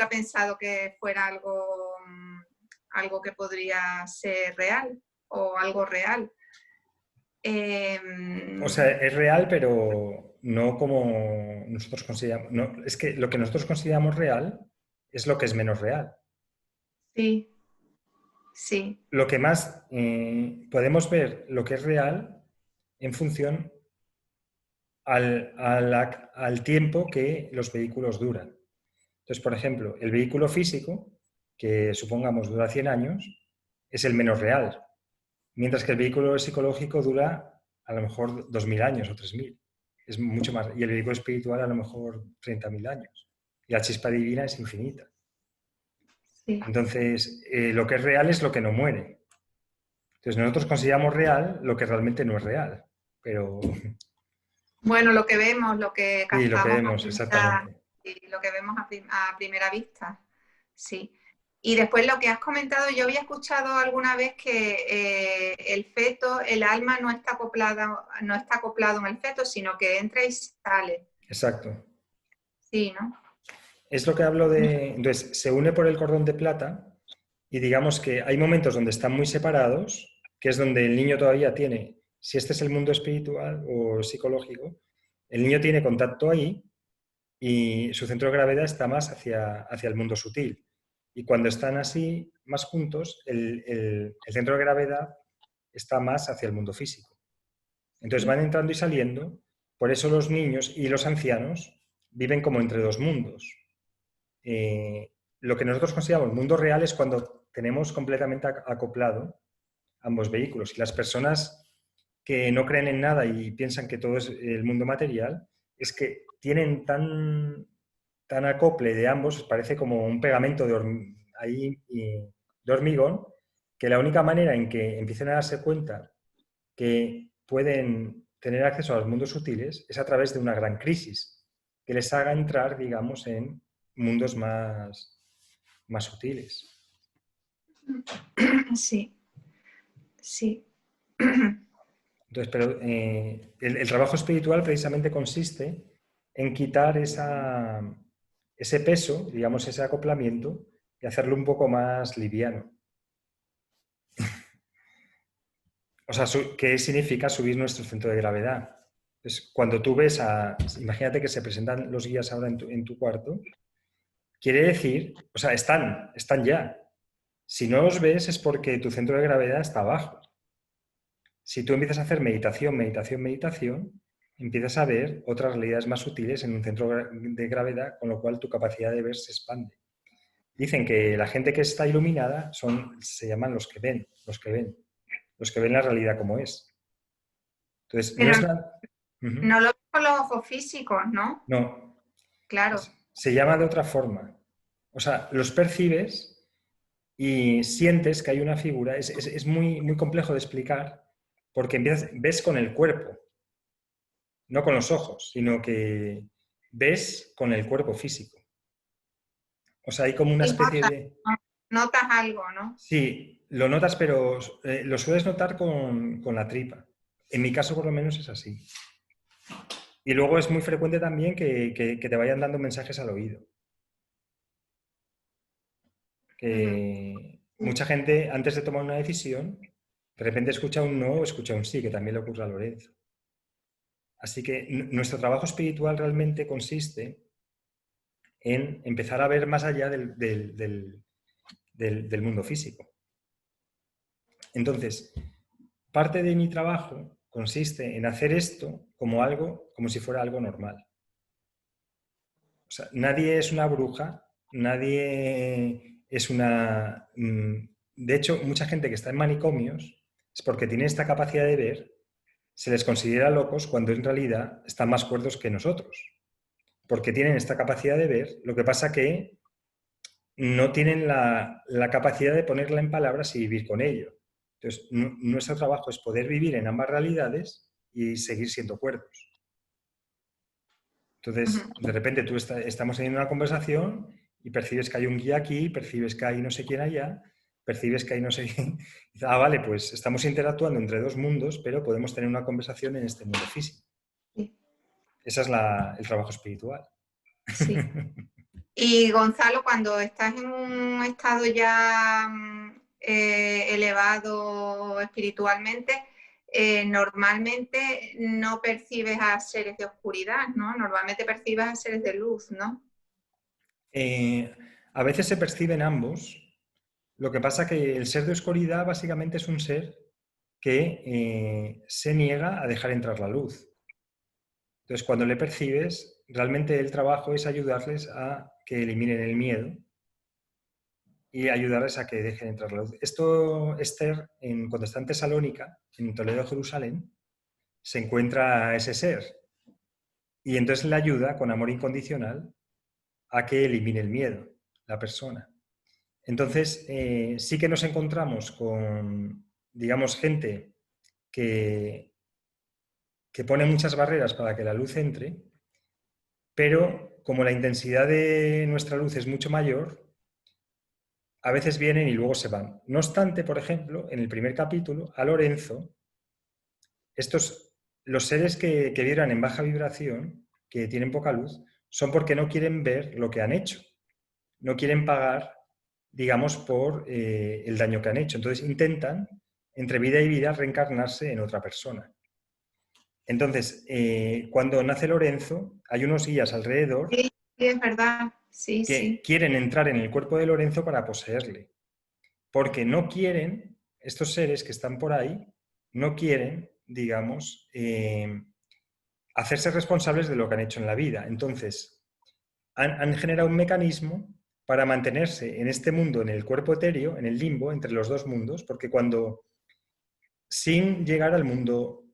pensado que fuera algo que podría ser real o algo real. o sea, es real, pero no como nosotros consideramos. No, es que lo que nosotros consideramos real es lo que es menos real. Sí, sí, Lo que más podemos ver lo que es real en función al tiempo que los vehículos duran. Entonces, por ejemplo, el vehículo físico, que supongamos dura 100 años, es el menos real, mientras que el vehículo psicológico dura a lo mejor 2000 años o 3000. Es mucho más. Y el vehículo espiritual a lo mejor 30.000 años. Y la chispa divina es infinita. sí. Entonces, lo que es real es lo que no muere. Entonces, nosotros consideramos real lo que realmente no es real. Pero Bueno, lo que vemos, lo que sí, lo que captamos vemos, exactamente. sí, lo que vemos a primera vista, sí. Y después lo que has comentado, yo había escuchado alguna vez que el feto, el alma no está acoplado en el feto, sino que entra y sale. Exacto. Sí, ¿no? Es lo que hablo de... Entonces, se une por el cordón de plata y digamos que hay momentos donde están muy separados, que es donde el niño todavía tiene, si este es el mundo espiritual o psicológico, el niño tiene contacto ahí y su centro de gravedad está más hacia el mundo sutil. Y cuando están así, más juntos, el centro de gravedad está más hacia el mundo físico. Entonces Sí. van entrando y saliendo, por eso los niños y los ancianos viven como entre dos mundos. Lo que nosotros consideramos mundo real es cuando tenemos completamente acoplado ambos vehículos. Y las personas que no creen en nada y piensan que todo es el mundo material, es que tienen tan acople de ambos, parece como un pegamento de hormigón, que la única manera en que empiecen a darse cuenta que pueden tener acceso a los mundos sutiles es a través de una gran crisis que les haga entrar, digamos, en mundos más sutiles. Sí, sí. Entonces, pero el trabajo espiritual precisamente consiste en quitar ese peso, digamos, ese acoplamiento y hacerlo un poco más liviano. O sea, ¿qué significa subir nuestro centro de gravedad? Pues cuando tú ves imagínate que se presentan los guías ahora en tu cuarto, quiere decir, o sea, están ya. Si no los ves es porque tu centro de gravedad está abajo. Si tú empiezas a hacer meditación, meditación, meditación, empiezas a ver otras realidades más sutiles en un centro de gravedad, con lo cual tu capacidad de ver se expande. Dicen que la gente que está iluminada se llaman los que ven, los que ven la realidad como es. Entonces, no Pero es nada... no lo ves con los ojos físicos, ¿no? No, Claro. se llama de otra forma. O sea, los percibes y sientes que hay una figura. Es muy, muy complejo de explicar porque ves con el cuerpo, no con los ojos, sino que ves con el cuerpo físico. O sea, hay como una Y especie de... notas algo, ¿no? Sí, lo notas, pero lo sueles notar con la tripa. En mi caso, por lo menos, es así. Y luego es muy frecuente también que te vayan dando mensajes al oído. Que mucha gente, antes de tomar una decisión, de repente escucha un no o escucha un sí, que también le ocurre a Lorenzo. Así que nuestro trabajo espiritual realmente consiste en empezar a ver más allá del mundo físico. Entonces, parte de mi trabajo consiste en hacer esto como si fuera algo normal. O sea, nadie es una bruja, nadie es una... De hecho, mucha gente que está en manicomios es porque tiene esta capacidad de ver, se les considera locos cuando en realidad están más cuerdos que nosotros. Porque tienen esta capacidad de ver, lo que pasa que no tienen la capacidad de ponerla en palabras y vivir con ello. Entonces, nuestro trabajo es poder vivir en ambas realidades y seguir siendo cuerdos. Entonces, de repente estamos teniendo una conversación y percibes que hay un guía aquí, percibes que hay no sé quién allá, percibes que hay no sé quién. Y dices, vale, pues estamos interactuando entre dos mundos, pero podemos tener una conversación en este mundo físico. Sí. Ese es el trabajo espiritual. Sí. Y Gonzalo, cuando estás en un estado ya elevado espiritualmente, normalmente no percibes a seres de oscuridad, ¿no? Normalmente percibes a seres de luz, ¿no? A veces se perciben ambos. Lo que pasa que el ser de oscuridad básicamente es un ser que se niega a dejar entrar la luz. Entonces, cuando le percibes, realmente el trabajo es ayudarles a que eliminen el miedo y ayudarles a que dejen entrar la luz. Esto, Esther, cuando está en Tesalónica, en Toledo, Jerusalén, se encuentra ese ser. Y entonces le ayuda con amor incondicional a que elimine el miedo, la persona. Entonces, sí que nos encontramos con, digamos, gente que pone muchas barreras para que la luz entre, pero como la intensidad de nuestra luz es mucho mayor, a veces vienen y luego se van. No obstante, por ejemplo, en el primer capítulo, a Lorenzo, los seres que vibran en baja vibración, que tienen poca luz, son porque no quieren ver lo que han hecho. No quieren pagar, digamos, por el daño que han hecho. Entonces intentan, entre vida y vida, reencarnarse en otra persona. Entonces, cuando nace Lorenzo, hay unos guías alrededor Sí, es verdad. Sí, que sí. quieren entrar en el cuerpo de Lorenzo para poseerle. Porque no quieren, estos seres que están por ahí, no quieren, digamos, hacerse responsables de lo que han hecho en la vida. Entonces, han generado un mecanismo para mantenerse en este mundo, en el cuerpo etéreo, en el limbo, entre los dos mundos, porque sin llegar al mundo,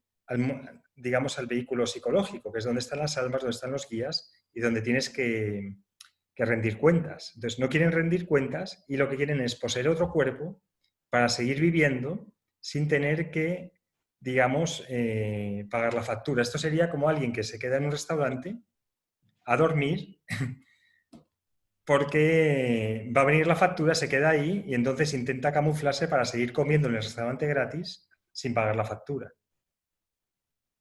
digamos, al vehículo psicológico, que es donde están las almas, donde están los guías y donde tienes que rendir cuentas. Entonces, no quieren rendir cuentas y lo que quieren es poseer otro cuerpo para seguir viviendo sin tener que, digamos, pagar la factura. Esto sería como alguien que se queda en un restaurante a dormir porque va a venir la factura, se queda ahí y entonces intenta camuflarse para seguir comiendo en el restaurante gratis sin pagar la factura.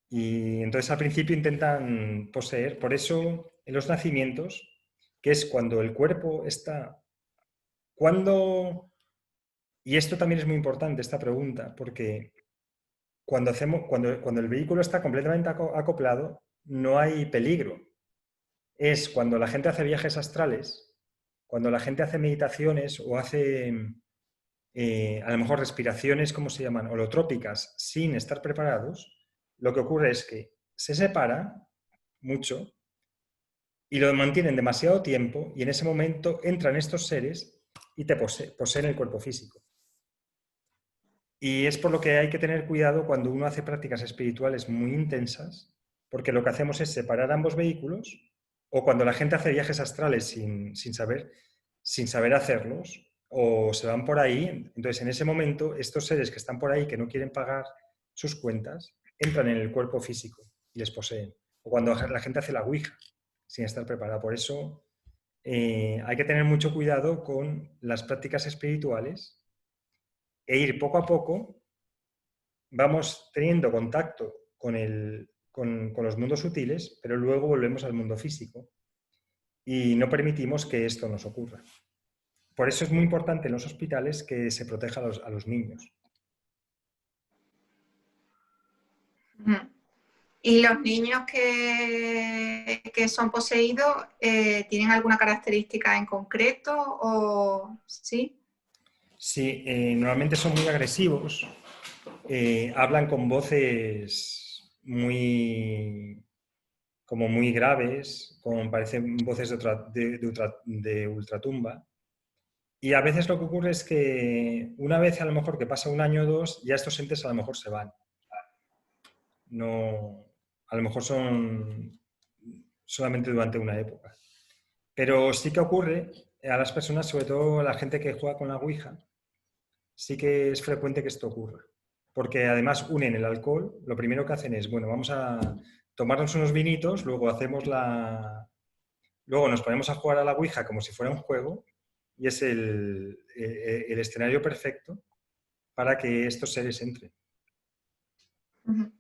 Y entonces al principio intentan poseer, por eso en los nacimientos, que es cuando el cuerpo está... Y esto también es muy importante, esta pregunta, porque cuando el vehículo está completamente acoplado, no hay peligro. Es cuando la gente hace viajes astrales, cuando la gente hace meditaciones o hace a lo mejor respiraciones, ¿cómo se llaman? Holotrópicas, sin estar preparados, lo que ocurre es que se separa mucho y lo mantienen demasiado tiempo y en ese momento entran estos seres y te poseen el cuerpo físico. Y es por lo que hay que tener cuidado cuando uno hace prácticas espirituales muy intensas, porque lo que hacemos es separar ambos vehículos, o cuando la gente hace viajes astrales sin saber hacerlos, o se van por ahí. Entonces, en ese momento, estos seres que están por ahí, que no quieren pagar sus cuentas, entran en el cuerpo físico y les poseen. O cuando la gente hace la ouija sin estar preparada. Por eso hay que tener mucho cuidado con las prácticas espirituales e ir poco a poco, vamos teniendo contacto con los mundos sutiles, pero luego volvemos al mundo físico y no permitimos que esto nos ocurra. Por eso es muy importante en los hospitales que se proteja a los niños. ¿Y los niños que son poseídos tienen alguna característica en concreto o sí? Sí, normalmente son muy agresivos, hablan con voces como muy graves, como parecen voces de ultratumba. Y a veces lo que ocurre es que una vez a lo mejor que pasa un año o dos, ya estos entes a lo mejor se van. No, a lo mejor son solamente durante una época. Pero sí que ocurre a las personas, sobre todo a la gente que juega con la Ouija, sí que es frecuente que esto ocurra. Porque además unen el alcohol, lo primero que hacen es, bueno, vamos a tomarnos unos vinitos, luego nos ponemos a jugar a la Ouija como si fuera un juego y es el escenario perfecto para que estos seres entren.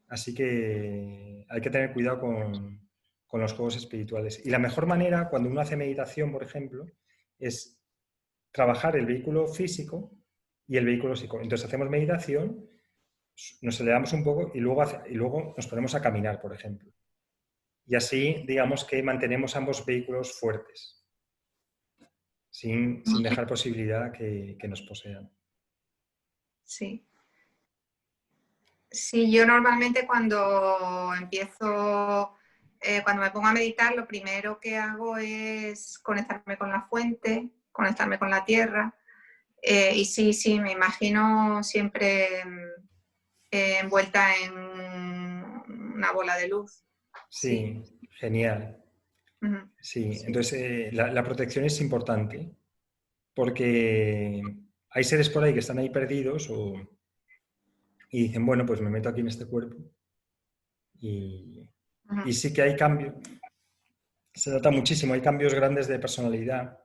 Así que hay que tener cuidado con los juegos espirituales. Y la mejor manera, cuando uno hace meditación, por ejemplo, es trabajar el vehículo físico y el vehículo psíquico. Entonces hacemos meditación, nos elevamos un poco y luego nos ponemos a caminar, por ejemplo. Y así, digamos que mantenemos ambos vehículos fuertes, sin dejar posibilidad que nos posean. Sí. Sí, yo normalmente cuando cuando me pongo a meditar, lo primero que hago es conectarme con la fuente, conectarme con la tierra. Y sí, me imagino siempre envuelta en una bola de luz. Sí, genial. Sí, entonces la protección es importante porque hay seres por ahí que están ahí perdidos y dicen, bueno, pues me meto aquí en este cuerpo y sí que hay cambio. Se nota muchísimo, hay cambios grandes de personalidad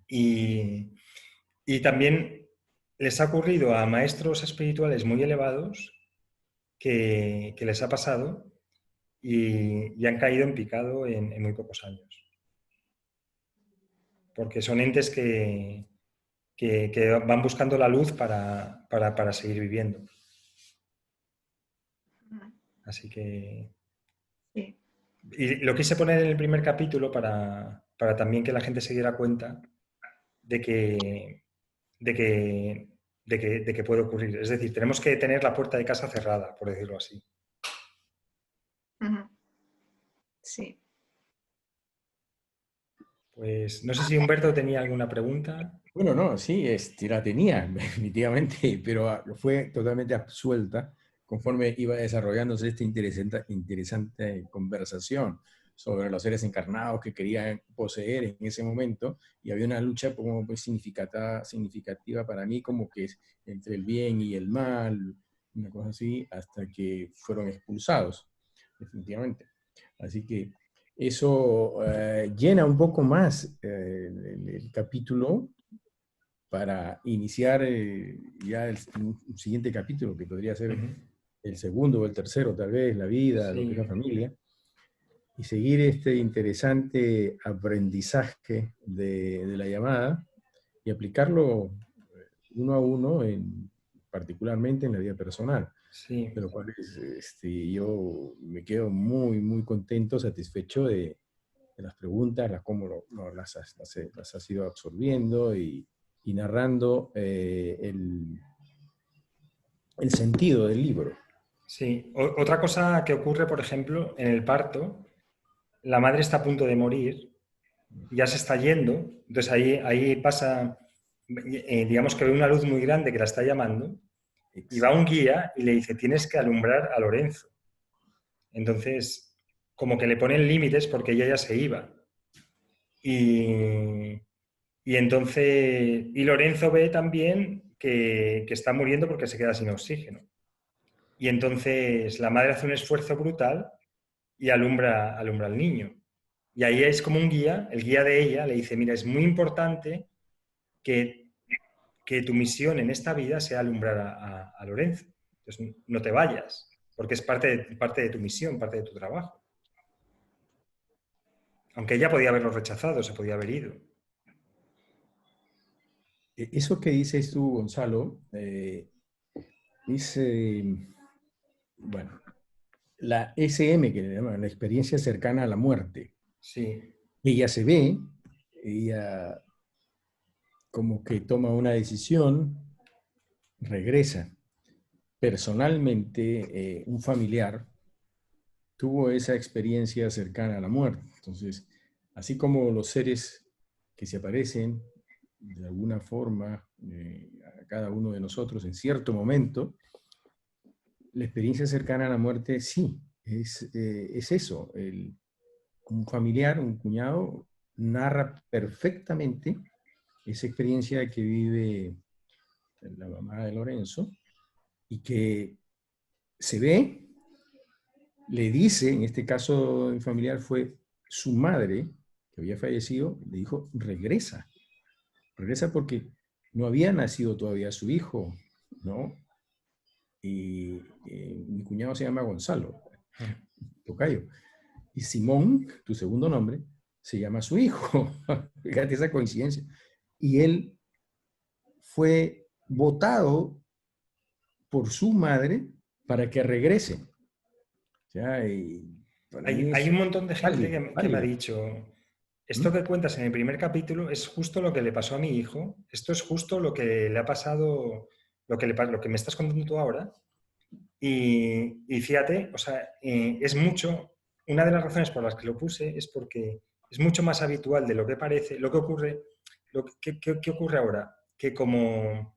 y también les ha ocurrido a maestros espirituales muy elevados que les ha pasado y han caído en picado en muy pocos años. Porque son entes que van buscando la luz para seguir viviendo. Así que... Sí. Y lo quise poner en el primer capítulo para también que la gente se diera cuenta de que puede ocurrir. Es decir, tenemos que tener la puerta de casa cerrada, por decirlo así. Sí. Pues no sé si Humberto tenía alguna pregunta. Bueno, no, sí, la tenía, definitivamente, pero fue totalmente absuelta conforme iba desarrollándose esta interesante conversación sobre los seres encarnados que querían poseer en ese momento, y había una lucha como pues significativa para mí, como que entre el bien y el mal, una cosa así, hasta que fueron expulsados, definitivamente. Así que eso llena un poco más el capítulo para iniciar ya un siguiente capítulo, que podría ser el segundo o el tercero, tal vez, la vida, lo que es la familia, y seguir este interesante aprendizaje de la llamada y aplicarlo uno a uno, particularmente en la vida personal. Sí. De lo cual yo me quedo muy, muy contento, satisfecho de las preguntas, cómo las has ido absorbiendo y narrando el sentido del libro. Sí. Otra cosa que ocurre, por ejemplo, en el parto, la madre está a punto de morir, ya se está yendo, entonces ahí pasa, digamos que ve una luz muy grande que la está llamando, y va un guía y le dice, tienes que alumbrar a Lorenzo. Entonces, como que le ponen límites porque ella ya se iba. Y Lorenzo ve también que está muriendo porque se queda sin oxígeno. Y entonces la madre hace un esfuerzo brutal y alumbra al niño. Y ahí es como un guía, el guía de ella le dice, mira, es muy importante que tu misión en esta vida sea alumbrar a Lorenzo. Entonces no te vayas, porque es parte de tu misión, parte de tu trabajo. Aunque ella podía haberlo rechazado, se podía haber ido. Eso que dices tú, Gonzalo, bueno, la SM, que le llaman la experiencia cercana a la muerte. Sí. Ella se ve, ella como que toma una decisión, regresa. Personalmente, un familiar tuvo esa experiencia cercana a la muerte. Entonces, así como los seres que se aparecen de alguna forma a cada uno de nosotros en cierto momento, la experiencia cercana a la muerte sí, es eso. Un familiar, un cuñado, narra perfectamente esa experiencia que vive la mamá de Lorenzo y que se ve, le dice, en este caso en familiar fue su madre, que había fallecido, le dijo, regresa porque no había nacido todavía su hijo, ¿no? Y mi cuñado se llama Gonzalo, tocayo. Y Simón, tu segundo nombre, se llama su hijo. Fíjate esa coincidencia. Y él fue votado por su madre para que regrese. O sea, Hay un montón de gente que me ha dicho, esto que cuentas en el primer capítulo es justo lo que le pasó a mi hijo, esto es justo lo que le ha pasado, lo que me estás contando tú ahora. Y fíjate, o sea, es mucho, una de las razones por las que lo puse es porque es mucho más habitual de lo que parece, lo que ocurre, ¿qué ocurre ahora? Que como,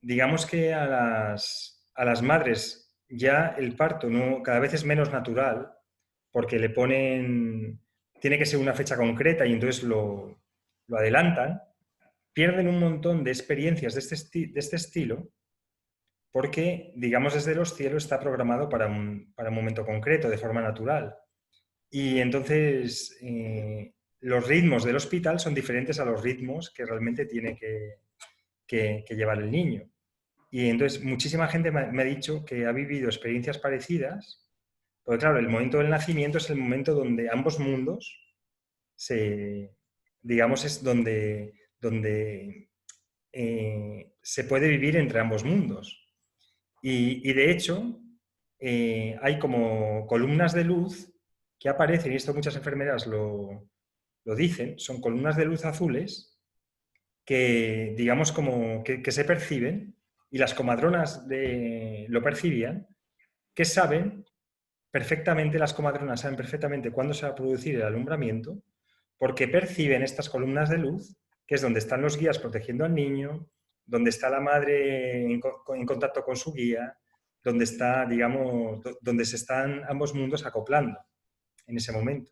digamos que a las madres ya el parto cada vez es menos natural, porque le ponen, tiene que ser una fecha concreta y entonces lo adelantan, pierden un montón de experiencias de este estilo, porque, digamos, desde los cielos está programado para un momento concreto, de forma natural. Y entonces los ritmos del hospital son diferentes a los ritmos que realmente tiene que llevar el niño. Y entonces muchísima gente me ha dicho que ha vivido experiencias parecidas, porque claro, el momento del nacimiento es el momento donde ambos mundos digamos, es donde se puede vivir entre ambos mundos. Y de hecho, hay como columnas de luz que aparecen, y esto muchas enfermeras lo dicen, son columnas de luz azules que, digamos, como que se perciben, y las comadronas lo percibían, que saben perfectamente, las comadronas saben perfectamente cuándo se va a producir el alumbramiento, porque perciben estas columnas de luz, que es donde están los guías protegiendo al niño, donde está la madre en contacto con su guía, donde está, digamos, donde se están ambos mundos acoplando en ese momento.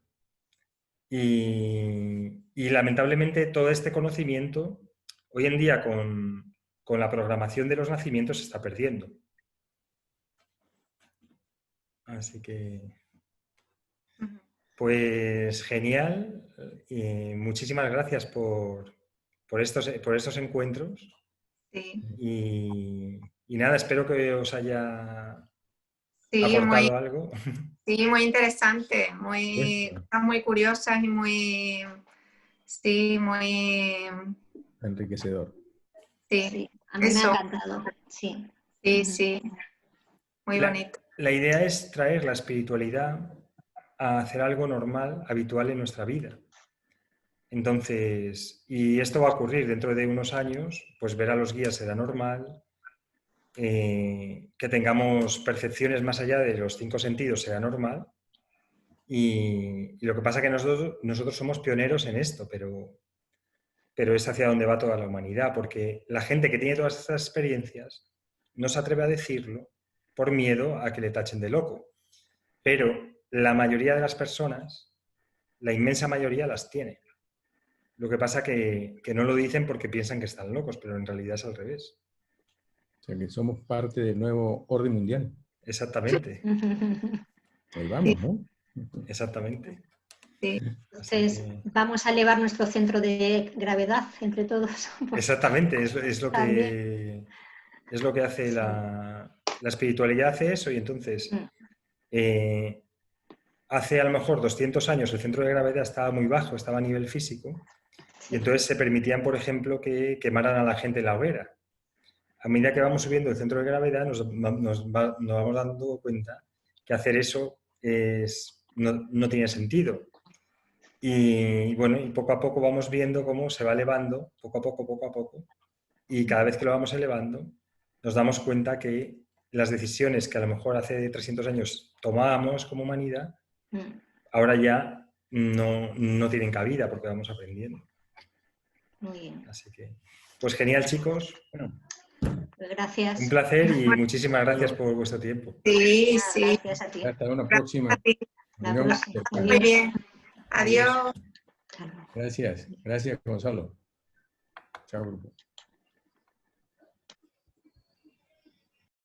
Y lamentablemente todo este conocimiento, hoy en día con la programación de los nacimientos, se está perdiendo. Así que, pues genial. Muchísimas gracias por estos encuentros. Sí. Y nada, espero que os haya aportado algo. Sí, muy interesante, muy curiosas y muy enriquecedor. Sí, a mí me ha encantado. Sí. Sí, muy bonito. La idea es traer la espiritualidad a hacer algo normal, habitual en nuestra vida. Entonces, y esto va a ocurrir dentro de unos años, pues ver a los guías será normal, que tengamos percepciones más allá de los 5 sentidos será normal, y lo que pasa es que nosotros somos pioneros en esto, pero es hacia donde va toda la humanidad, porque la gente que tiene todas estas experiencias no se atreve a decirlo por miedo a que le tachen de loco, pero la mayoría de las personas, la inmensa mayoría las tiene. Lo que pasa que no lo dicen porque piensan que están locos, pero en realidad es al revés. O sea, que somos parte del nuevo orden mundial. Exactamente. Ahí vamos, ¿no? Exactamente. Sí. Entonces, vamos a elevar nuestro centro de gravedad entre todos. Exactamente, es lo que hace la espiritualidad, hace eso, y entonces hace a lo mejor 200 años el centro de gravedad estaba muy bajo, estaba a nivel físico, y entonces se permitían, por ejemplo, que quemaran a la gente en la hoguera. A medida que vamos subiendo el centro de gravedad nos vamos dando cuenta que hacer eso no tiene sentido. Y bueno, y poco a poco vamos viendo cómo se va elevando, poco a poco, y cada vez que lo vamos elevando, nos damos cuenta que las decisiones que a lo mejor hace 300 años tomábamos como humanidad, ahora ya no tienen cabida porque vamos aprendiendo. Muy bien. Así que, pues genial, chicos. Bueno, gracias. un placer y muchísimas gracias por vuestro tiempo. Sí, Nada, sí. gracias a ti. Hasta una próxima La reunión. próxima. Muy bien. Adiós. Hasta luego. Gracias, Gonzalo. Chao, grupo.